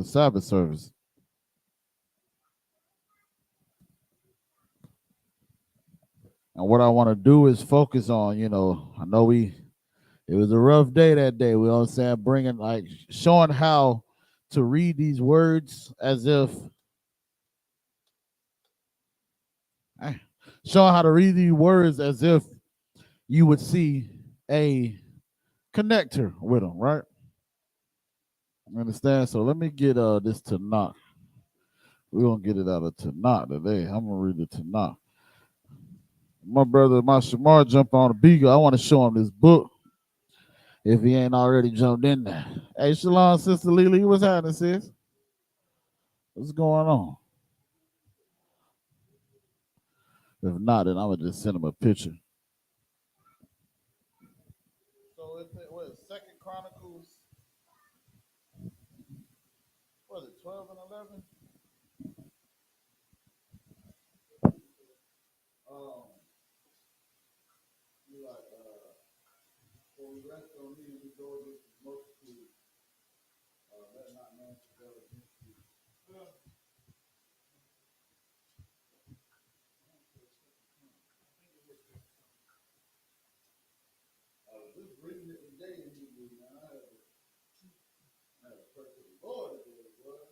Sabbath service. And what I want to do is focus on, I know it was a rough day that day. We all saying bringing showing how to read these words as if showing how to read these words as if you would see a connector with them, right? You understand? So let me get this to knock. We're gonna get it out of Tanakh today. I'm gonna read it Tanakh. My brother, my Shamar, jump on the beagle. I want to show him this book if he ain't already jumped in there. Hey, Shalom, Sister Lily, what's happening, sis? What's going on? If not, then I'm gonna just send him a picture. So it's what, Second Chronicles, what is it, 12 and 11? So we rest on me and we go against the multitude. Let not man prevail against you. I was just reading it today in Hebrew, man. I had to pray to the Lord today, boy.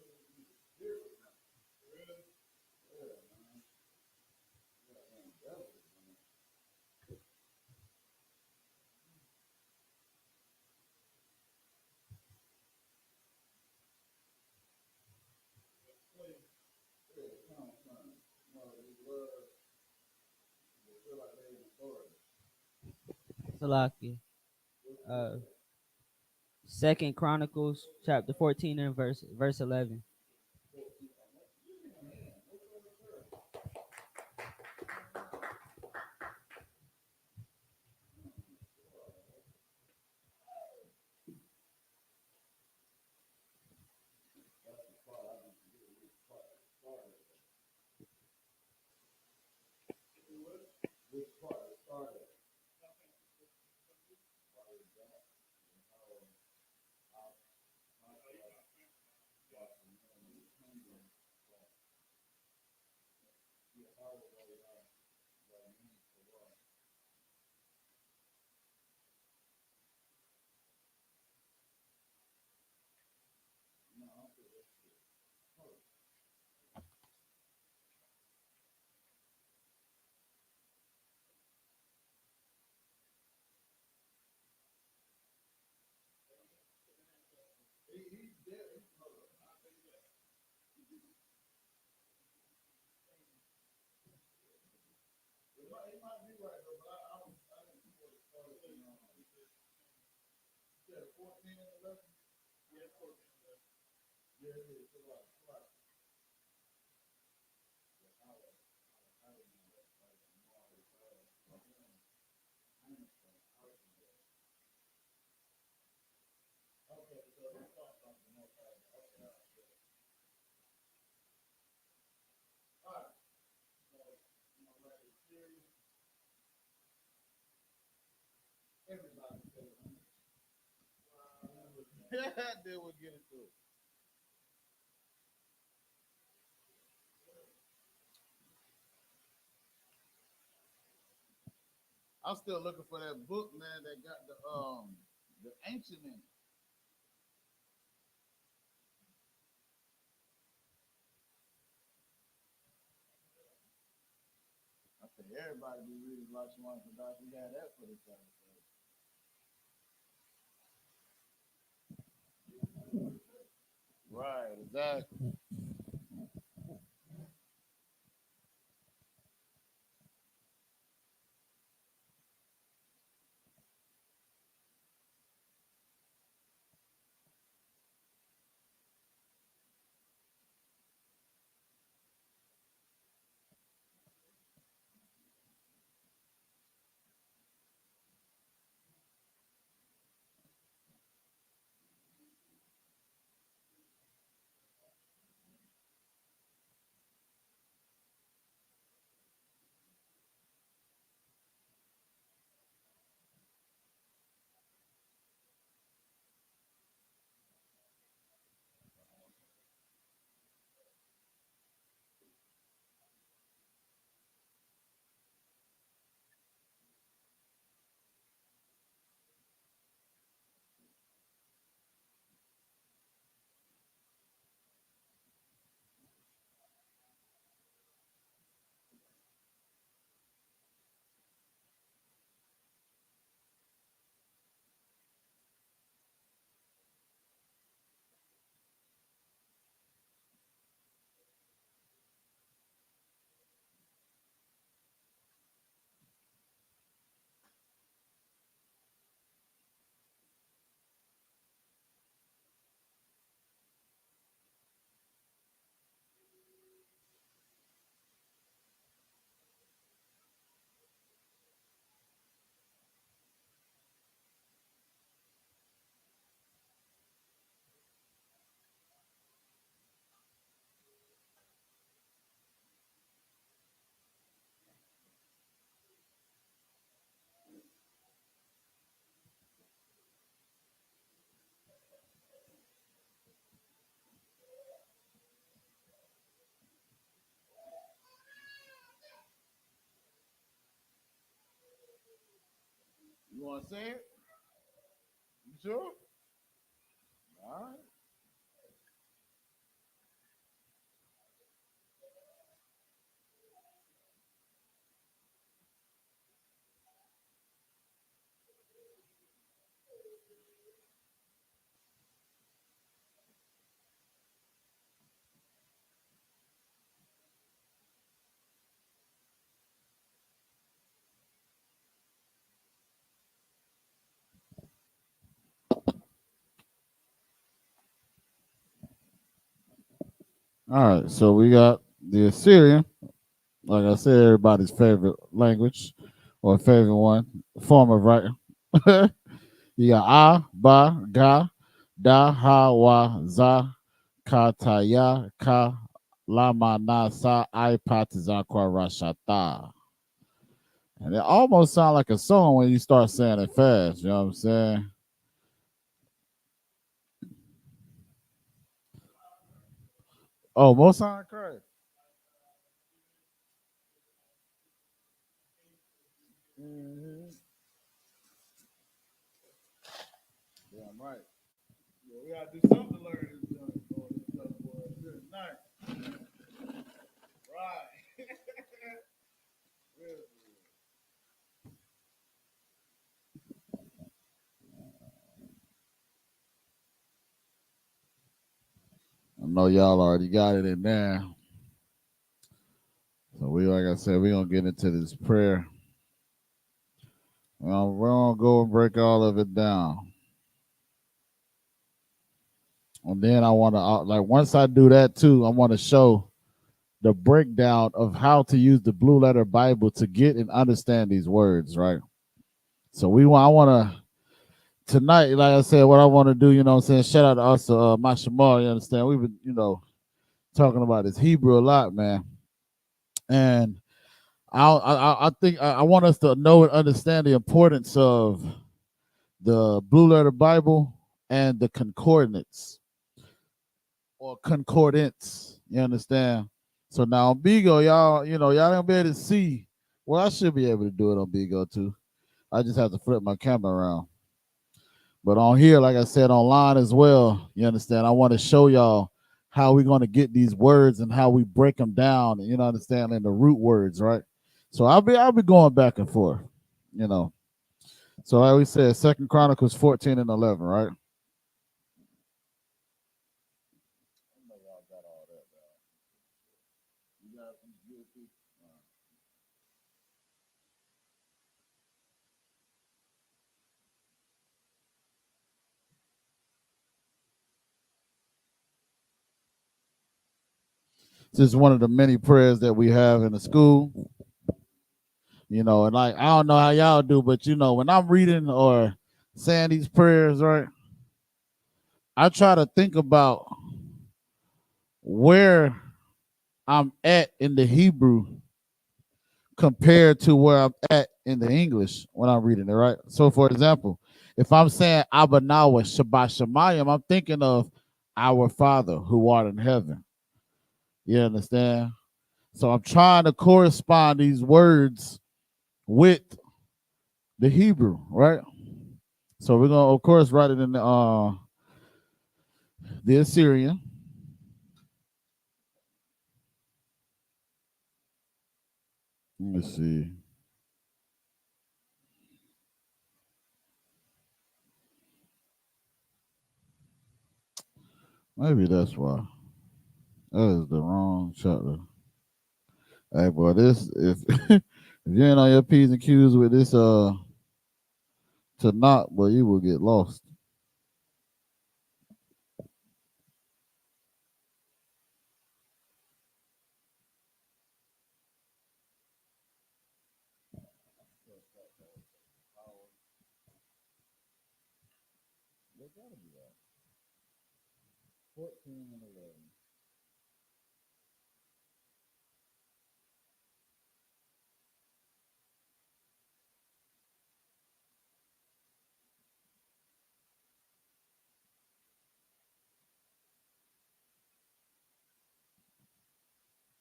Spirit, man. Really? Yeah, man. Yeah, man. Devil, man. Salaki. Second Chronicles chapter 14 and verse 11. Then we'll get into it. I'm still looking for that book, man, that got the ancient in it. I think everybody be reading Lashawan Qadash. We had that for this time. Right, exactly. want to say it? You sure? All right. All right. So we got the Assyrian. Like I said, everybody's favorite language or favorite one, form of writing. You got A, Ba, Ga, Da, Ha, Wa, Za, Ka, Ta, Ya, Ka, Lama, Na, Sa, I, Pa, Ta, Za, Kwa, Ra, Sha, Ta. And it almost sounds like a song when you start saying it fast. You know what I'm saying? Oh, most sound correct. Mm-hmm. Yeah, I'm right. Yeah, we gotta do something to learn this stuff, boy. Good night. Right. I know y'all already got it in there. So we, like I said, we're gonna get into this prayer. We're gonna go and break all of it down. And then I wanna like once I do that too, I wanna show the breakdown of how to use the Blue Letter Bible to get and understand these words, right? So I wanna tonight, like I said, what I want to do, you know what I'm saying? Shout out to us, my Shamal, you understand? We've been, talking about this Hebrew a lot, man. And I think I want us to know and understand the importance of the Blue Letter Bible and the concordance or concordance. You understand? So now on Bigo, y'all gonna be able to see. Well, I should be able to do it on Bigo too. I just have to flip my camera around. But on here, like I said, online as well, you understand? I want to show y'all how we're going to get these words and how we break them down, you know, understand, in the root words, right? So I'll be going back and forth, you know. So like we said, Second Chronicles 14 and 11, right? This is one of the many prayers that we have in the school, you know, and like I don't know how y'all do, but you know, when I'm reading or saying these prayers, right, I try to think about where I'm at in the Hebrew compared to where I'm at in the English when I'm reading it, right? So, for example, if I'm saying Abanawa Shabbat Shemayim, I'm thinking of our Father who art in heaven. You understand? So I'm trying to correspond these words with the Hebrew, right? So we're gonna, of course, write it in the Assyrian. Let me see. Maybe that's why. That is the wrong chapter. Hey, boy, this if if you ain't on your P's and Q's with this to not, boy, you will get lost. They gotta be that. 14 and 11.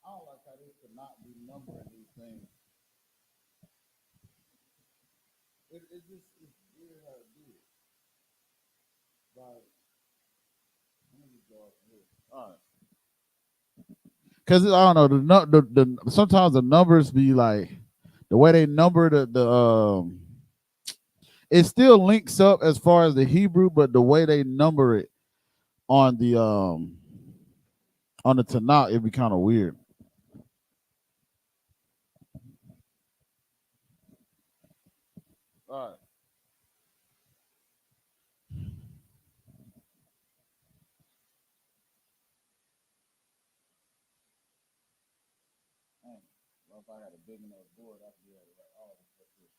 I don't like how they could not be numbering these things. It just it's weird how it do it. Like, let me go up here. All right. Cause I don't know the sometimes the numbers be like the way they number the it still links up as far as the Hebrew, but the way they number it on the Tanakh, it'd be kind of weird. All right. Well, if I had a big enough board, I could be able to write all this stuff here.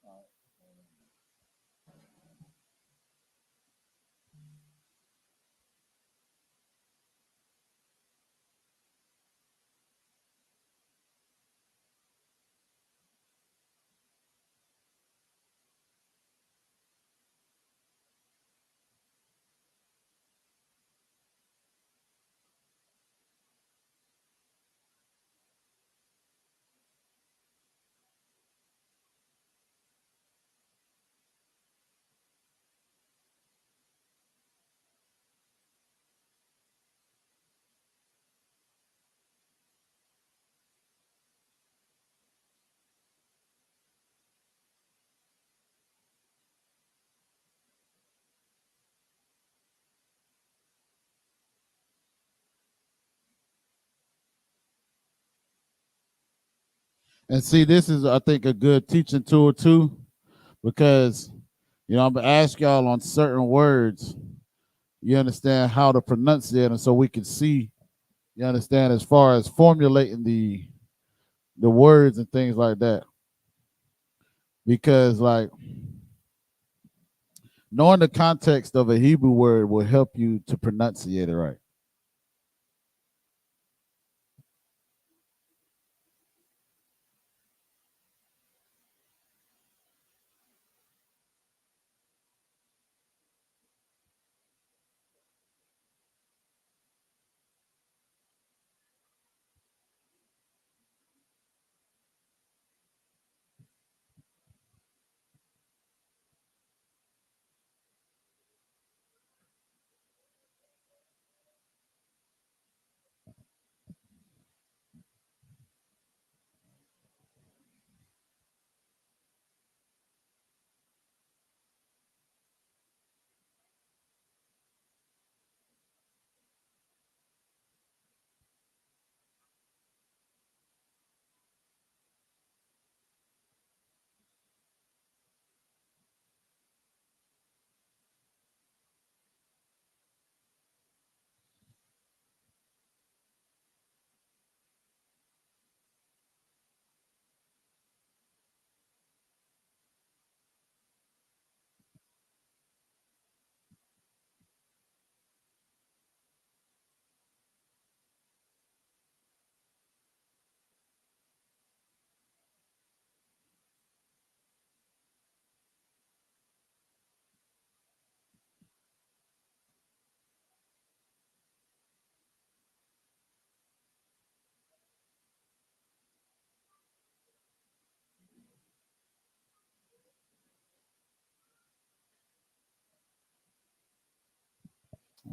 All right. And see, this is I think a good teaching tool too, because I'm gonna ask y'all on certain words. You understand how to pronunciate them, so we can see. You understand as far as formulating the words and things like that. Because like knowing the context of a Hebrew word will help you to pronunciate it right.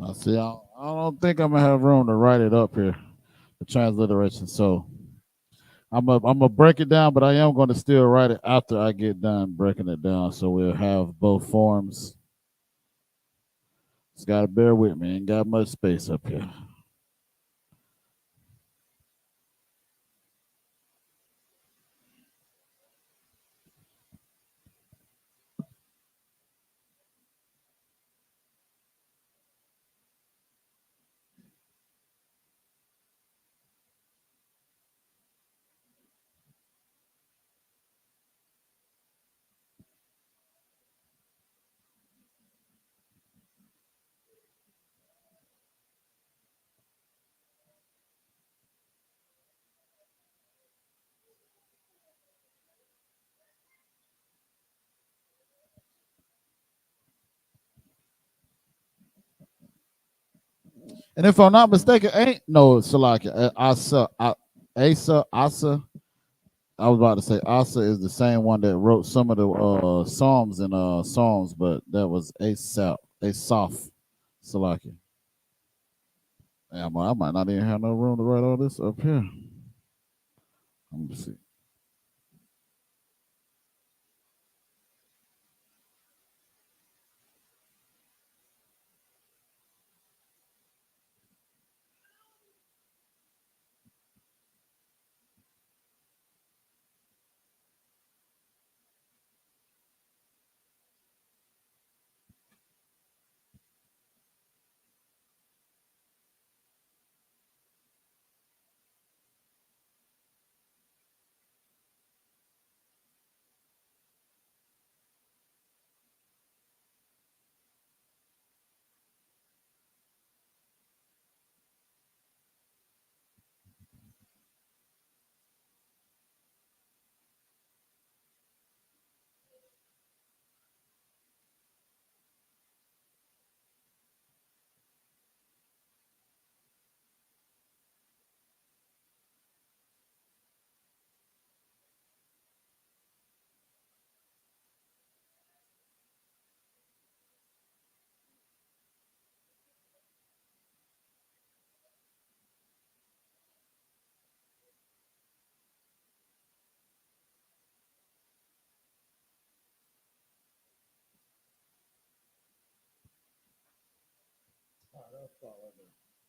I see. I don't think I'm gonna have room to write it up here, the transliteration. So I'm gonna break it down, but I am going to still write it after I get done breaking it down, so we'll have both forms. Just gotta bear with me. Ain't got much space up here. And if I'm not mistaken, ain't no Salaki. Asa. I was about to say Asa is the same one that wrote some of the Psalms and Psalms, but that was Asaph Salaki. Yeah, I might not even have no room to write all this up here. Let me see.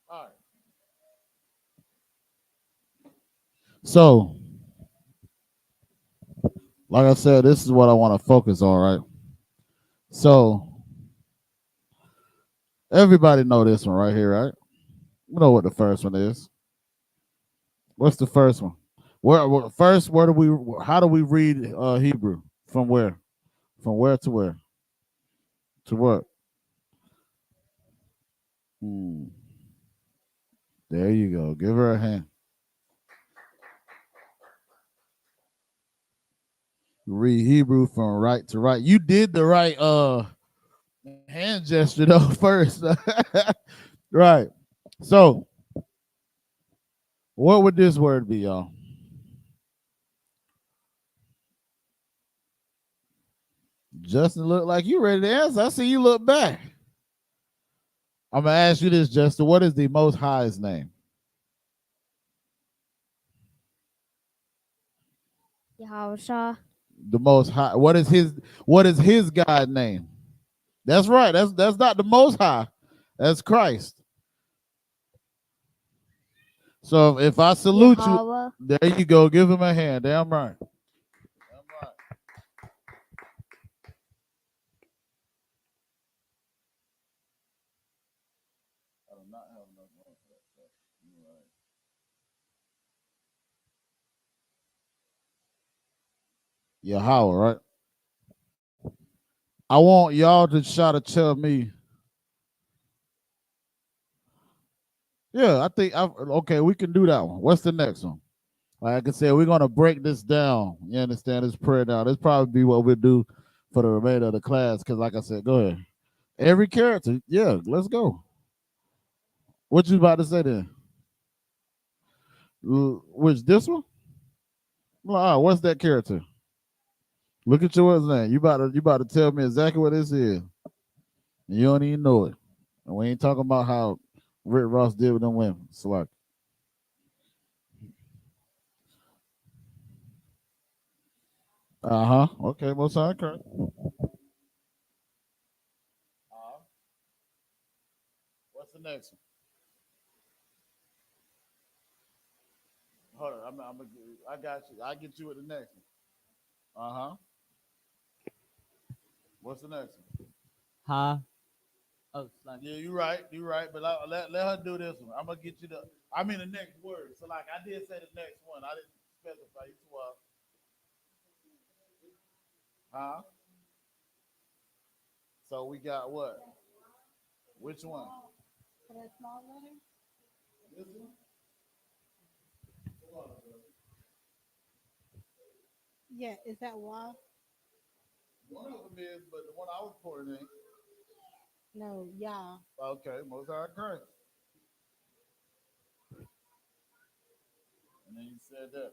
All right. So, like I said, this is what I want to focus on, right? So, everybody know this one right here, right? You know what the first one is. What's the first one? Where do we? How do we read Hebrew? From where? From where to where? To what? Hmm. There you go. Give her a hand. Read Hebrew from right to right. You did the right hand gesture though first. Right. So, what would this word be, y'all? Justin look like you ready to answer. I see you look back. I'm gonna ask you this, Justin. What is the Most High's name? Yahusha. The Most High. What is his God name? That's right. That's not the Most High. That's Christ. So if I salute Yahweh. you, there you go. Give him a hand. Damn right. Damn right. I do not have enough room for that stuff. You're right. Yahweh, right? I want y'all to try to tell me. Yeah, I think okay, we can do that one. What's the next one? Like I said, we're gonna break this down. You understand this prayer down. This probably be what we'll do for the remainder of the class. Because like I said, go ahead. Every character, yeah, let's go. What you about to say then? Which this one? What's that character? Look at yours name. You about to tell me exactly what this is. You don't even know it. And we ain't talking about how Rick Ross did with them women. It's like, okay, most high correct. What's the next one? Hold on, I got you. I get you with the next one. What's the next one? Ha. Oh, Yeah, you're right. You're right. But let her do this one. I'm gonna get you the next word. So like I did say the next one. I didn't specify you too well. Huh? So we got what? Which one? For that small letter? This one? Yeah, is that Y? One of them is, but the one I was pouring in. No, Yah. Okay, most high correct. said that.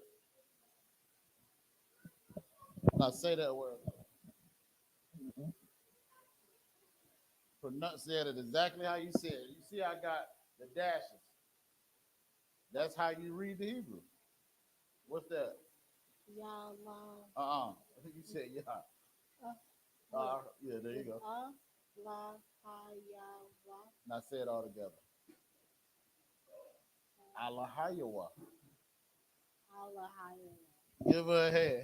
Now say that word. Pronunciate it exactly how you said it. You see, I got the dashes. That's how you read the Hebrew. What's that? YAHANNA. I think you said yeah. Yeah, there you go. Now say it all together. Alahayawa. Give her a hand.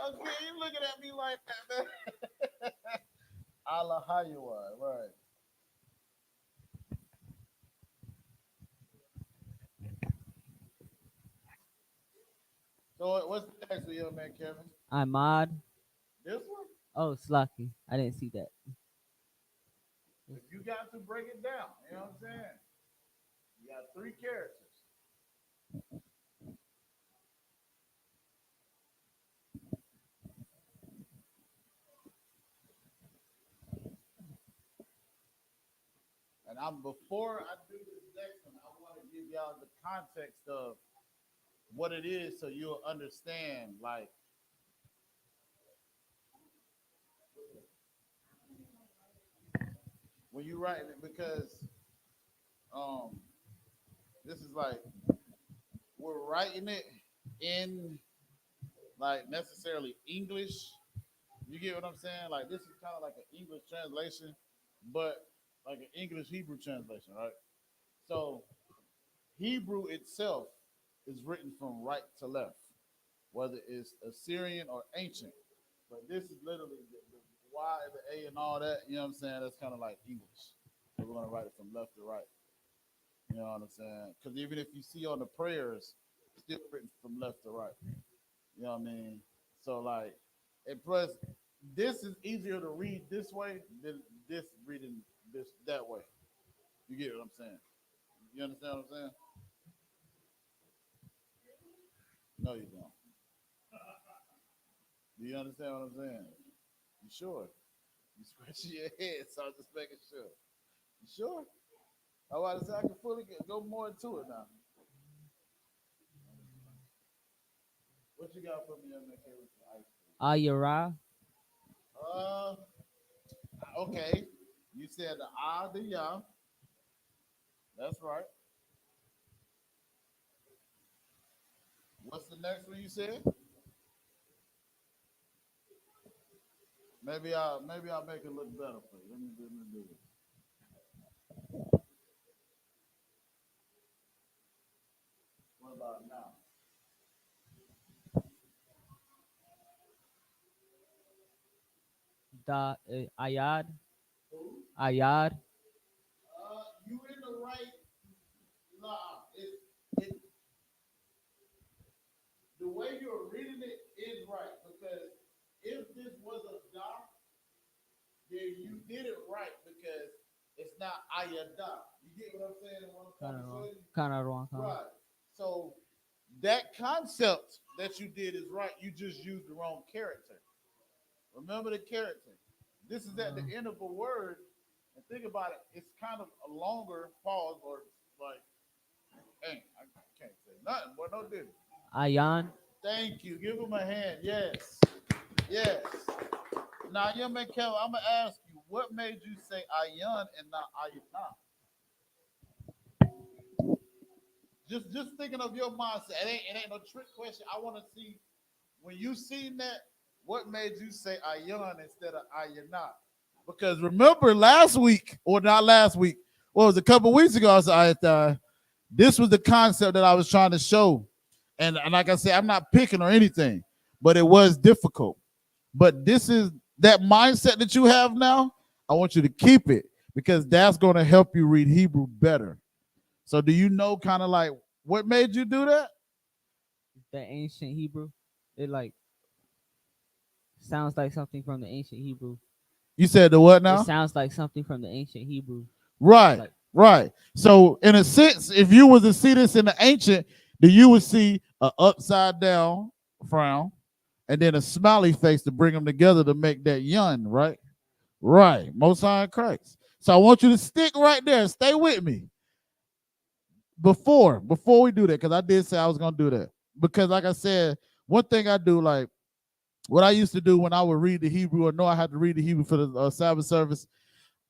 Okay, you looking at me like that, man. Alahayawa, right. So what's the next one, young man, Kevin? Ahmad. This one? Oh, Slocky. I didn't see that. If you got to break it down, you know what I'm saying? You got 3 characters. And before I do this next one, I want to give y'all the context of what it is so you'll understand, like, when you write it, because this is like we're writing it in like necessarily English. You get what I'm saying? Like this is kind of like an English translation, but like an English Hebrew translation, right? So Hebrew itself is written from right to left, whether it's Assyrian or ancient. But this is literally the Y and the A and all that, you know what I'm saying? That's kind of like English. So we're going to write it from left to right. You know what I'm saying? Because even if you see on the prayers, it's still written from left to right. You know what I mean? So like, and plus, this is easier to read this way than this reading this that way. You get what I'm saying? You understand what I'm saying? No, you don't. Do you understand what I'm saying? You sure? You scratching your head, so I'm just making sure. You sure? I want to say I can fully go more into it now. What you got for me on that case? Ayara. Okay. You said the Ya. That's right. What's the next one you said? Maybe I'll make it look better for you. Let me do this. What about now? Ayad. Who? Ayad. You in the right law. The way you're reading it is right, because if this was a da, then you did it right, because it's not ayada. You get what I'm saying? Kind of wrong. Right. So that concept that you did is right. You just used the wrong character. Remember the character. This is at the end of a word, and think about it. It's kind of a longer pause, or like, dang, I can't say nothing. Boy, no difference. Ayan. Thank you. Give him a hand. Yes. Yes. Now, young man, Kevin, I'm gonna ask you, what made you say ayan and not ayana? Just thinking of your mindset. It ain't no trick question. I want to see, when you seen that, what made you say ayan instead of ayana? Because remember last week, or not last week, well, it was a couple weeks ago, I said, this was the concept that I was trying to show. And like I said, I'm not picking or anything, but it was difficult. But this is that mindset that you have now. I want you to keep it, because that's going to help you read Hebrew better. So do you know kind of like what made you do that? The ancient Hebrew. It like sounds like something from the ancient Hebrew. You said the what now? It sounds like something from the ancient Hebrew. Right, like, right. So in a sense, if you was to see this in the ancient, then you would see an upside down frown and then a smiley face to bring them together to make that yun, right? Right. Most High in Christ. So I want you to stick right there. Stay with me. before we do that, because I did say I was gonna do that. Because like I said, one thing I do, like what I used to do when I would read the Hebrew or know I had to read the Hebrew for the Sabbath service,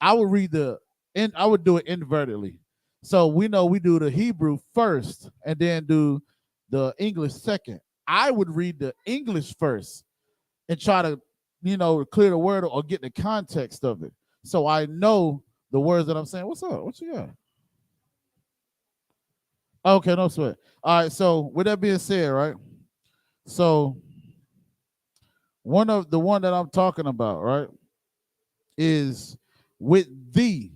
I would read I would do it invertedly. So we know we do the Hebrew first and then do the English second. I would read the English first and try to, clear the word or get the context of it. So I know the words that I'm saying. What's up? What you got? Okay, no sweat. All right, so with that being said, right? So one that I'm talking about, right, is with thee.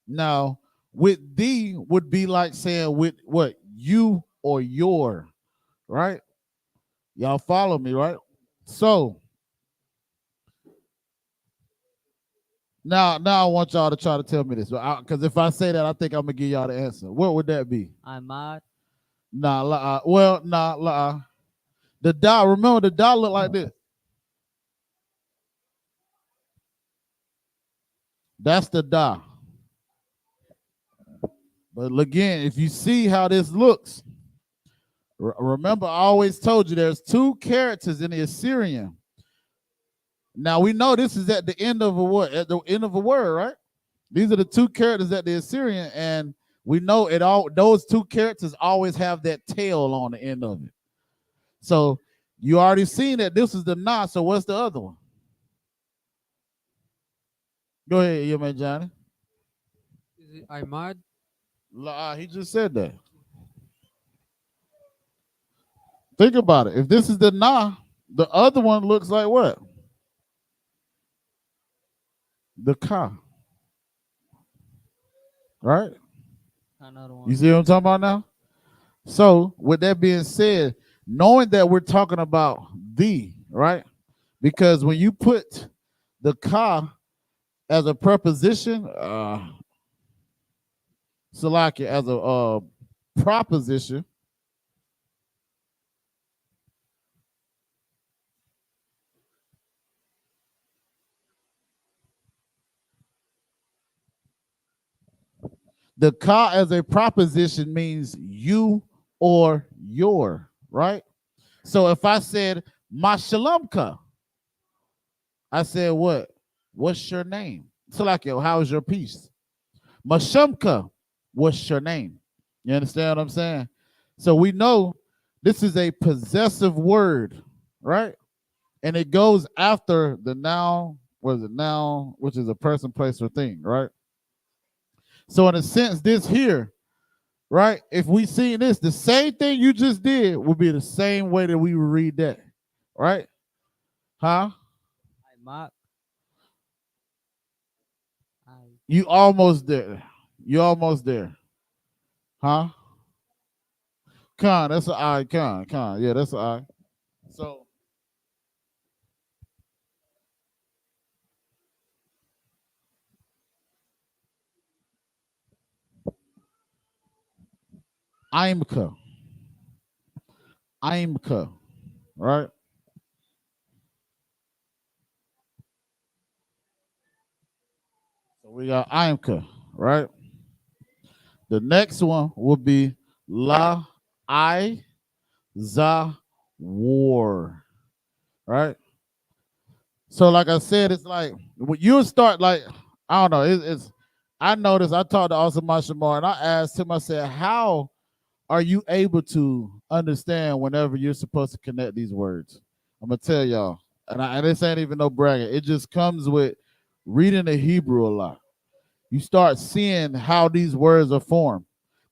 Now, with thee would be like saying with what? You or your, right? Y'all follow me, right? So now I want y'all to try to tell me this, because if I say that, I think I'm gonna give y'all the answer. What would that be? Ahmad. Nah, nah. The da, remember the da look like this. That's the da. But again, if you see how this looks, remember I always told you there's two characters in the Assyrian. Now we know this is at the end of a word, at the end of a word, right? These are the two characters at the Assyrian, and we know it all. Those two characters always have that tail on the end of it. So you already seen that this is the na. So what's the other one? Go ahead, you man, Johnny. Is it Ahmad? He just said that. Think about it. If this is the na, the other one looks like what? The ka. Right? You see what I'm talking about now? So, with that being said, knowing that we're talking about thee, right? Because when you put the ka as a preposition, Salaki as a proposition, the ka as a proposition means you or your, right? So if I said Mashalamka, I said what? What's your name? Salaki, how's your peace? Mashamka, what's your name? You understand what I'm saying? So we know this is a possessive word, right? And it goes after the noun, what is it? Noun, which is a person, place, or thing, right? So in a sense, this here, right? If we see this, the same thing you just did would be the same way that we would read that, right? Huh? Ahmad. You almost there. You almost there. Huh? Con, that's an I. Con. Yeah, that's an I. So I.M.K. Right? So we got I.M.K. Right? The next one would be La I Za War. Right? So like I said, it's like when you start like, I don't know, it's I noticed I talked to Osama Shamar and I asked him, I said, how are you able to understand whenever you're supposed to connect these words? I'm gonna tell y'all, and this ain't even no bragging. It just comes with reading the Hebrew a lot. You start seeing how these words are formed,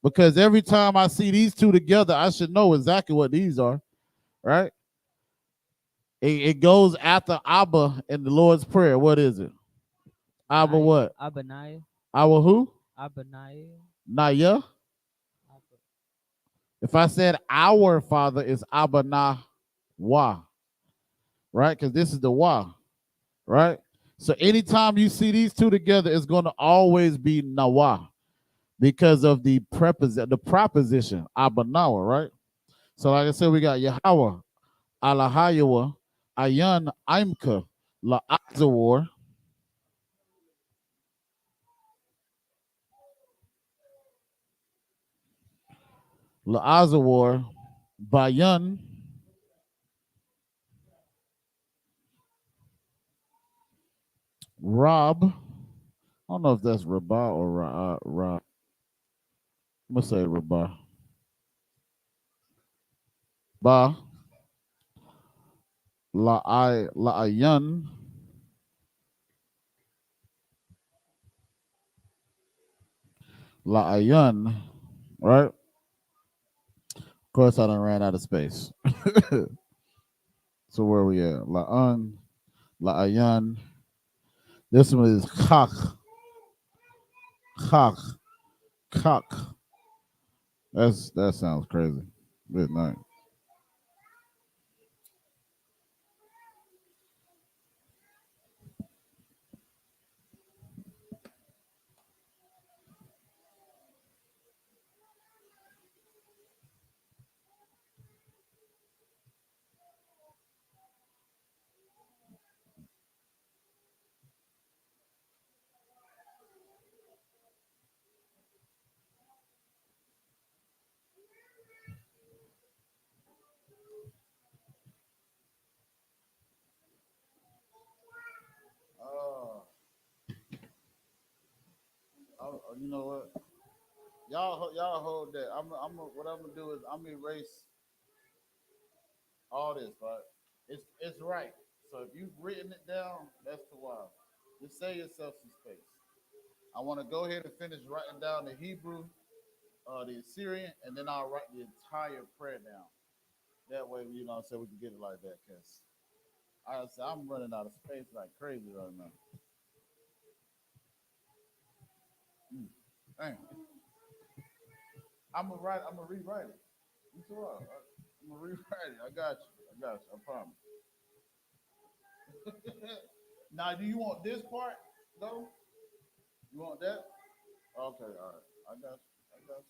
because every time I see these two together, I should know exactly what these are, right? It goes after Abba in the Lord's Prayer. What is it? Abba what? Abanaya. Abba who? Abanaya. Naya. If I said our Father is Abba Na Wa, right? Because this is the Wa, right? So anytime you see these two together, it's going to always be Nawa because of the proposition, Abba Nawa, right? So like I said, we got Yahweh, Alahayawa, Ayan Imka, La Azawar. La'azawar, Bayan, Rob. I don't know if that's Rabah or Rob. I'm gonna say Rabah. Ba, La'ayan, La'ayan, right? Of course, I done ran out of space. So where we at? La'an, La'ayan. This one is Chach, Chach, Chach. That sounds crazy. Good night. You know what? Y'all hold that. What I'm gonna do is I'm gonna erase all this, right? It's right. So if you've written it down, that's the wild. Just save yourself some space. I want to go ahead and finish writing down the Hebrew, the Assyrian, and then I'll write the entire prayer down. That way, you know, so we can get it like that. Cause I'm running out of space like crazy right now. Dang. I'm gonna rewrite it. It's all right. I'm gonna rewrite it. I got you. I promise. Now, do you want this part though? You want that? Okay, all right. I got you.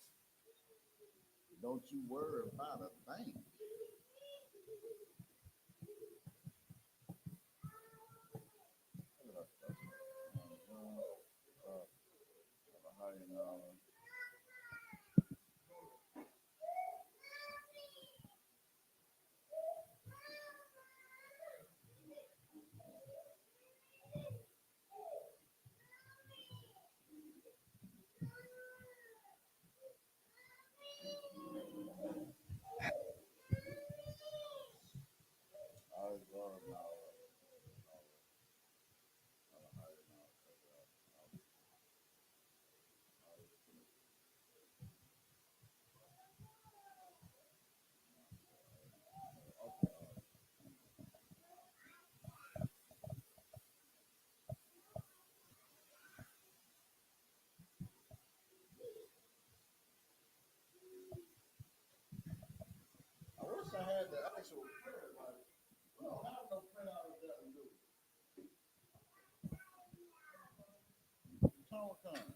Don't you worry about a thing. I wish I had the actual prayer. Like, we don't have no printout of that. Tone time.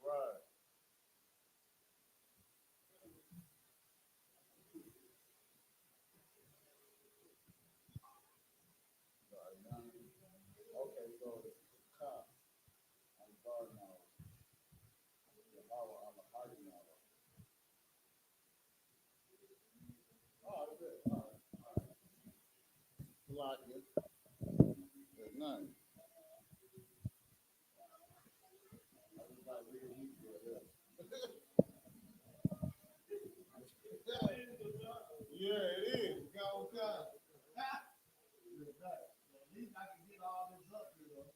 Right. Yeah, it is. Go, go. At least I can get all this up here.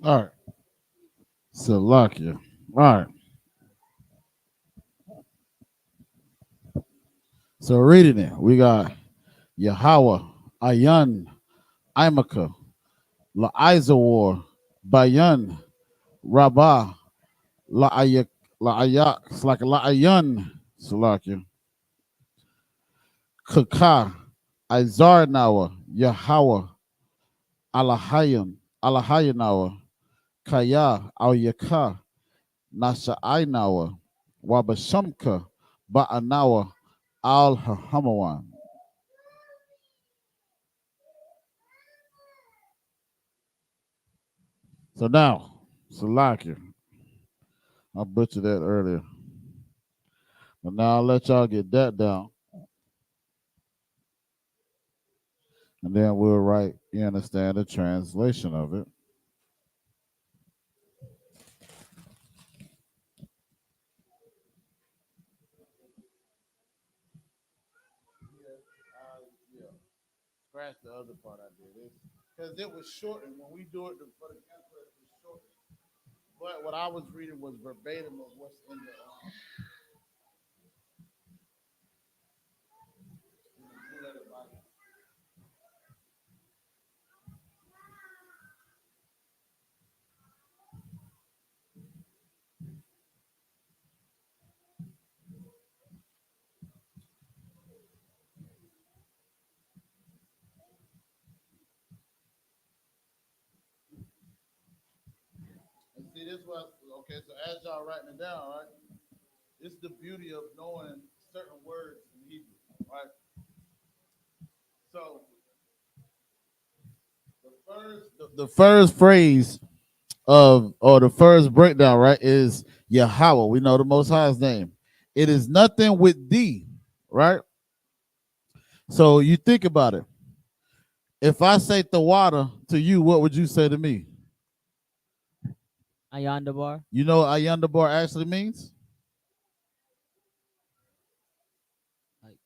All right. Salakia. All right. So reading it, we got Yahweh, Ayan, Imaka, La'izawar, Bayan, Rabbah, La'ayak, La'ayak, it's like La'ayan, Salakia, Kaka, Izarnawa, Yahweh, Alahayan, Alahayanawa, Kaya, Al Yaka, Nasha'inawa, Wabashamka, Ba'anawa, Al Hamawan. So now, Salakia, I butchered that earlier. But now I'll let y'all get that down. And then we'll write, you understand, the translation of it. Yeah. Scratch the other part I did. Because it was shortened. When we do it for the campus, it was shortened. But what I was reading was verbatim of what's in the letter Bible. And see, this was, okay, so as y'all writing it down, right? This is the beauty of knowing certain words in Hebrew, right? So the first phrase of, or the first breakdown, right, is Yahweh. We know the Most High's name. It is nothing with thee, right? So you think about it. If I say the water to you, what would you say to me? Ayandabar. You know what Ayandabar actually means? Like,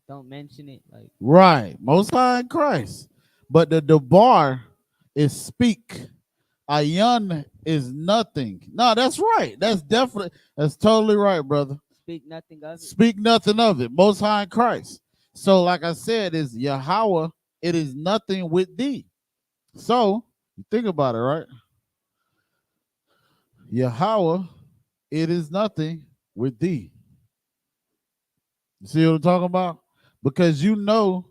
don't mention it. Like, Right. Most High in Christ. But the Dabar is speak. Ayan is nothing. No, that's right. That's totally right, brother. speak nothing of it. Speak nothing of it. Most High in Christ. So, like I said, is Yahweh, it is nothing with thee. So, you think about it, right? Yahweh, it is nothing with thee. You see what I'm talking about? Because you know,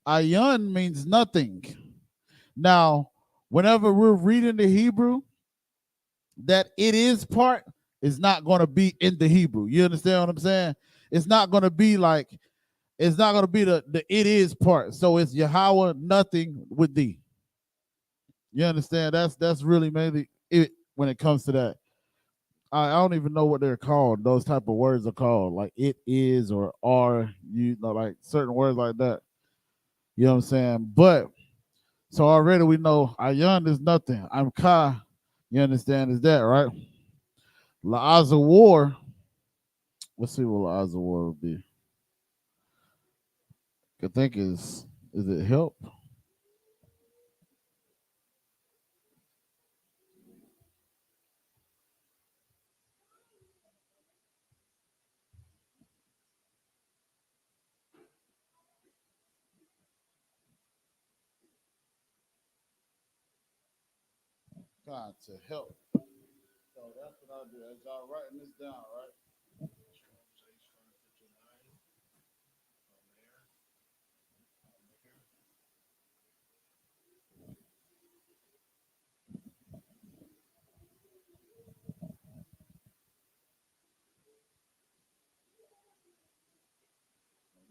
Ayan means nothing. Now, whenever we're reading the Hebrew, that it is part is not going to be in the Hebrew. You understand what I'm saying? It's not going to be like, it's not going to be the it is part. So it's Yahweh, nothing with thee. You understand? That's really mainly it when it comes to that. I don't even know what they're called. Those type of words are called, like it is or are, you know, like certain words like that. You know what I'm saying? But so already we know Ayan is nothing. I'm Ka. You understand? Is that right? La'aza war. Let's see what La'aza war would be. I think is it help? God to help. So that's what I do. As y'all writing this down, right?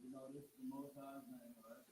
You know this is the Most High's name, right?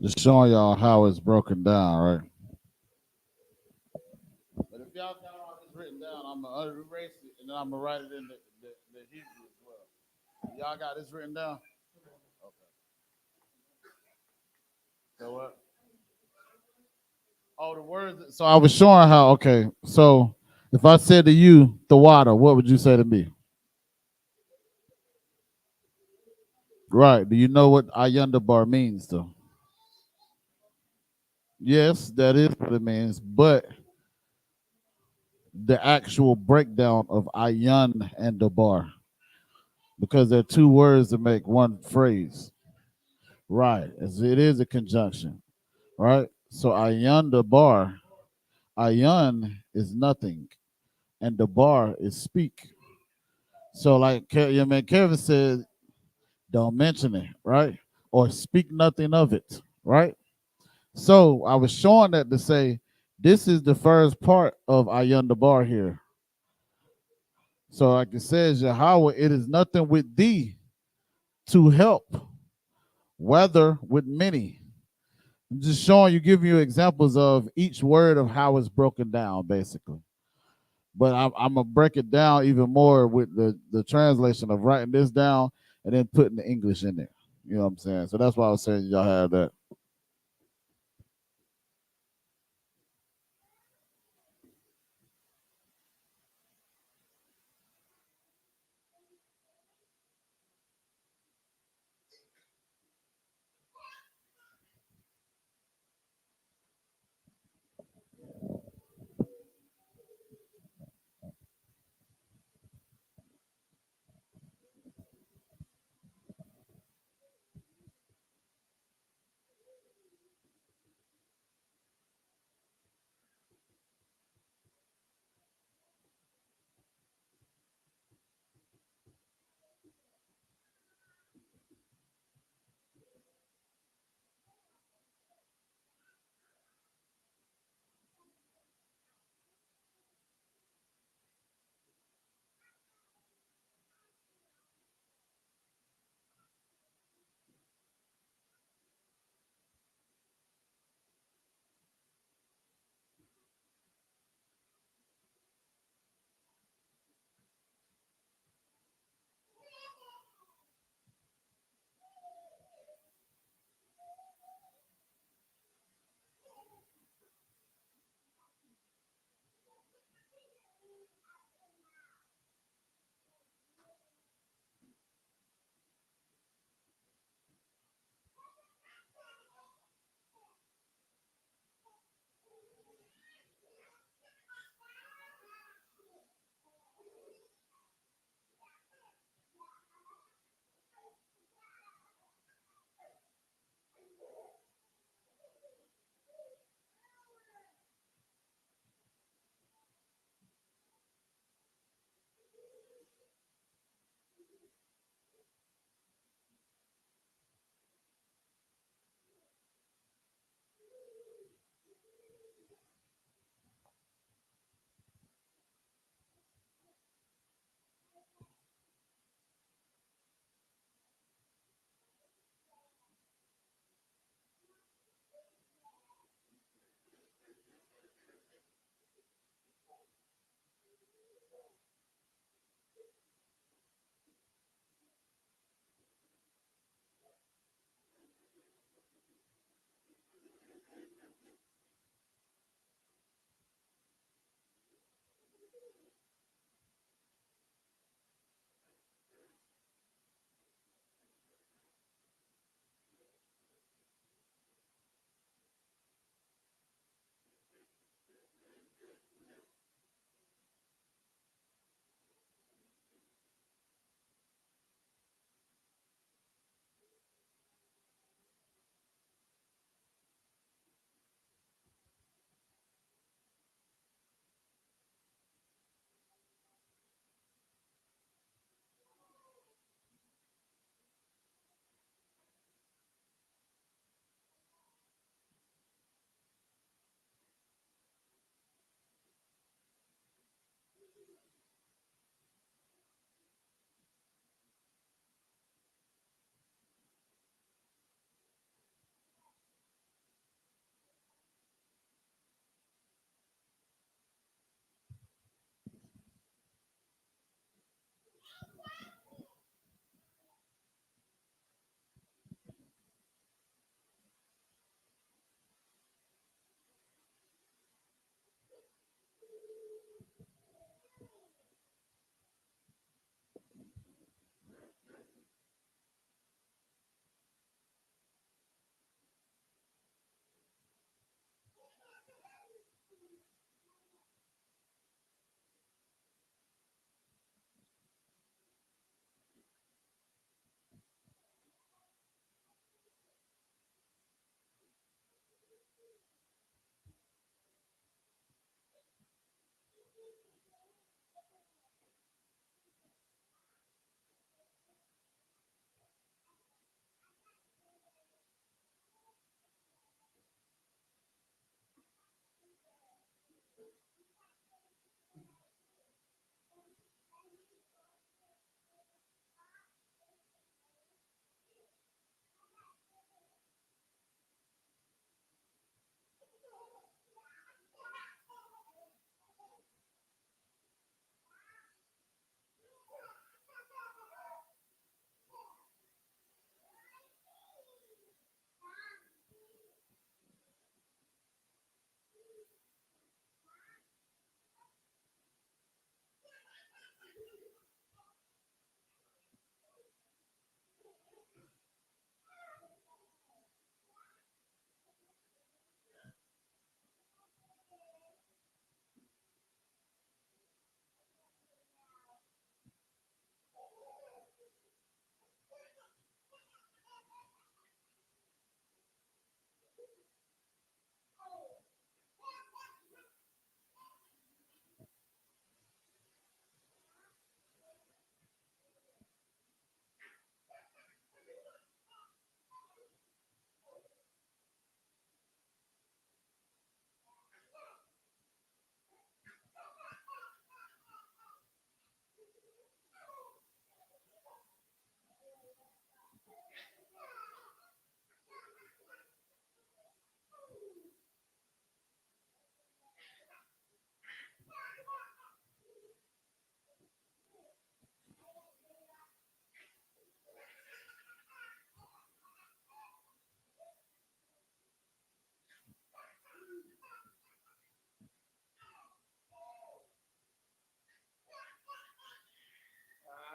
Just showing y'all how it's broken down, right? But if y'all got all this written down, I'm gonna erase it and then I'm gonna write it in the Hebrew as well. Y'all got this written down? Okay. So what? Oh, the words. So I was showing how. Okay. So if I said to you, the water, what would you say to me? Right. Do you know what Ayunda bar means, though? Yes, that is what it means. But the actual breakdown of Ayun and the bar, because they're two words that make one phrase. Right. As it is a conjunction. Right. So Ayun the bar, Ayun is nothing, and the bar is speak. So like your man Kevin said, don't mention it, right? Or speak nothing of it, right? So I was showing that to say this is the first part of Ayun the bar here. So like it says, Yahweh, it is nothing with thee to help, whether with many. I'm just showing you, giving you examples of each word of how it's broken down, basically. But I'm gonna break it down even more with the translation of writing this down and then putting the English in there. You know what I'm saying? So that's why I was saying y'all have that.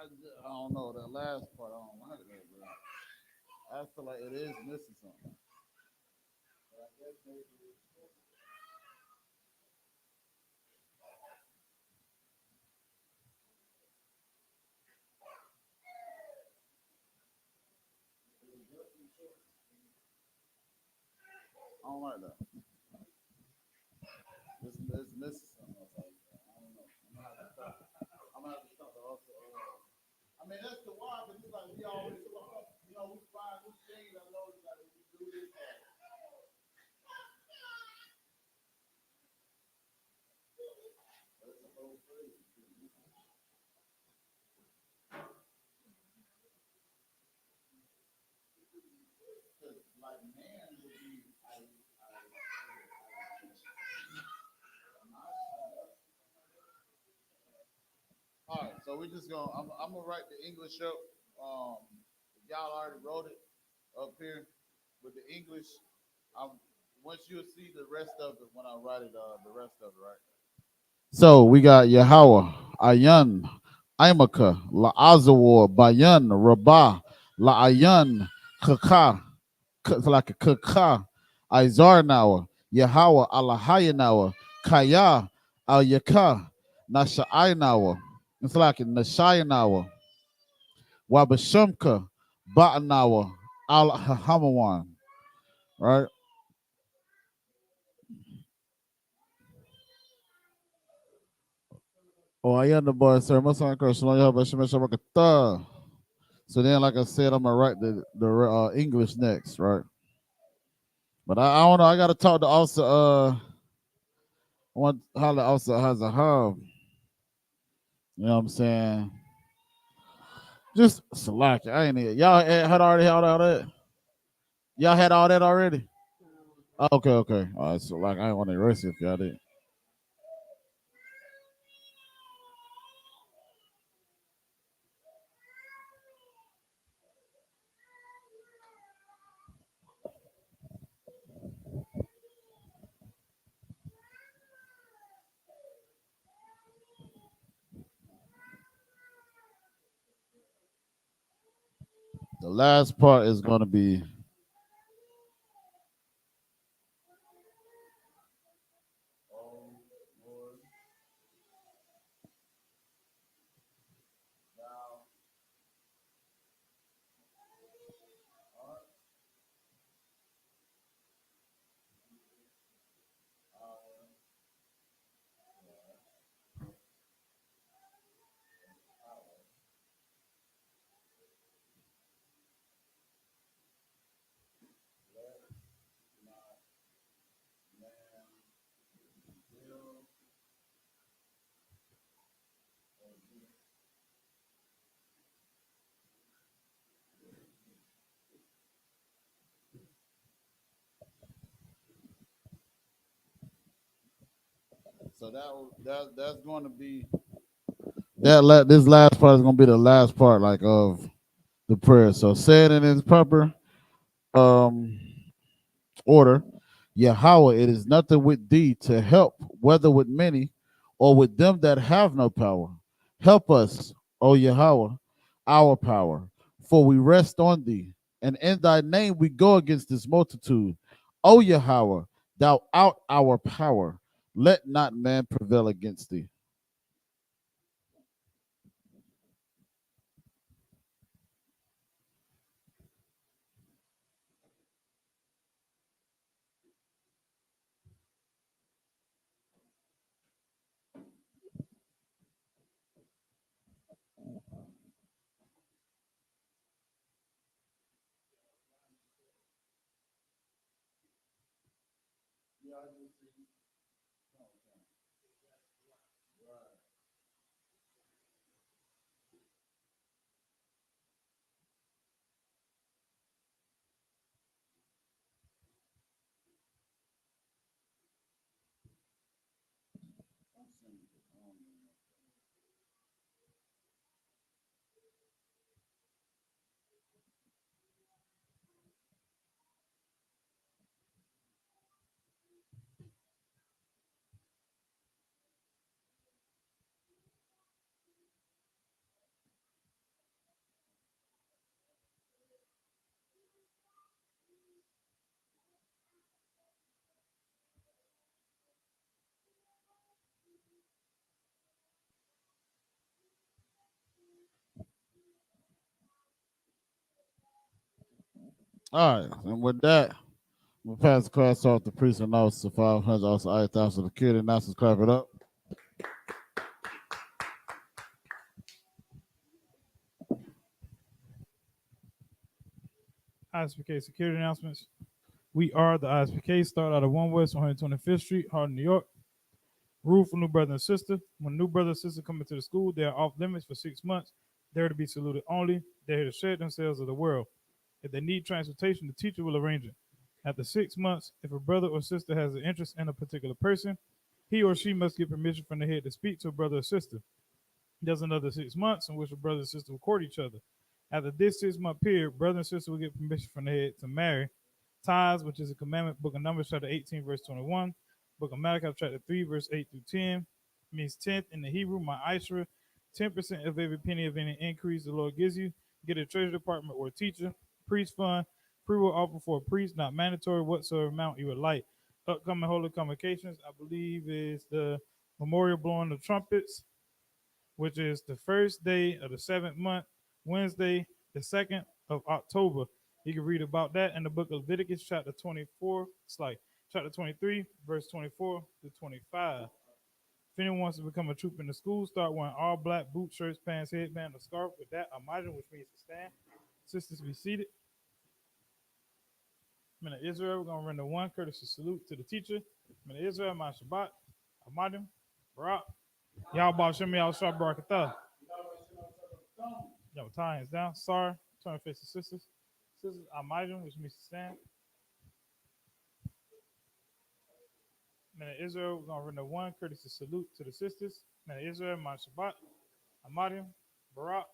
I don't know that last part. I don't like that, bro. I feel like it is missing something. But I guess maybe I don't like that. It's missing something. I don't know. I'm gonna have to start also. I mean, that's the why, but it's like we always, you know, we find new things. I know it's like we do this. That's the whole thing. Like man would be, all right, so we're just gonna. I'm gonna write the English up. Y'all already wrote it up here with the English. I'm once you'll see the rest of it when I write it. The rest of it, right? So we got Yahweh, Ayan, Imaka, La Azawar, Bayan, Rabah, La Ayan, Kaka, like a Kaka, Izarnawa, Yahweh, Alahayanawa, Kaya, Al Yaka, Nasha'inawa. It's like Nashayanawa, Wabashumka, Ba'anawa, Al Hamawan, right? Oh, Ayan the boy, sir. Masan Krishna, Yahweh, Shemesh, Shabakata. So then, like I said, I'm gonna write the English next, right? But I don't know. I gotta talk to also. I want Holla also has a hub. You know what I'm saying? Just select. I ain't it. Y'all had already had all that. Y'all had all that already. Okay, okay. All right. So like, I ain't want to erase it if y'all did. The last part is gonna be. So that's going to be this last part is going to be the last part like of the prayer. So say it in its proper um order. Yahweh, it is nothing with thee to help, whether with many or with them that have no power. Help us, O Yahweh, our power, for we rest on thee, and in thy name we go against this multitude. O Yahweh, thou art our power. Let not man prevail against thee. All right, and with that, we'll pass the class off to priest and officer 500, also 8,000 security announcements. Clap it up. I.S.P.K security announcements. We are the I.S.P.K. Start out of 1 West 125th Street, Harlem, New York. Rule for new brother and sister. When new brother and sister come into the school, they are off limits for 6 months. They're to be saluted only. They're here to share themselves of the world. If they need transportation, the teacher will arrange it. After 6 months, if a brother or sister has an interest in a particular person, he or she must get permission from the head to speak to a brother or sister. There's another 6 months in which a brother and sister will court each other. After this 6-month period, brother and sister will get permission from the head to marry. Tithes, which is a commandment, Book of Numbers, chapter 18, verse 21. Book of Malachi, chapter 3, verse 8 through 10. Means tenth in the Hebrew, my Isra. 10% of every penny of any increase the Lord gives you. Get a treasury department or a teacher. Priest fund. Free will offer for a priest, not mandatory whatsoever amount you would like. Upcoming holy convocations, I believe, is the memorial blowing of trumpets, which is the first day of the 7th month, Wednesday, the 2nd of October. You can read about that in the book of Leviticus, chapter 24. It's like chapter 23, verse 24 to 25. If anyone wants to become a troop in the school, start wearing all black boots, shirts, pants, headband, or scarf. With that, imagine, which means to stand. Sisters, be seated. Men of Israel, we're going to render one courtesy salute to the teacher. Men of Israel, my Shabbat, Amadim, Barak, Yahweh Shem Yahweh Barakatah. Yo, tie hands down. Sorry. Turn to face the sisters. Sisters, Amadim, which means to stand. Men of Israel, we're going to render one courtesy salute to the sisters. Men of Israel, my Shabbat, Amadim, Barak,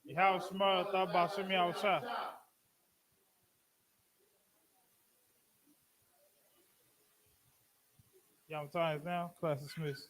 Yahweh Shema, Thabah Shem Yahweh. Y'all tie hands down. Class dismissed.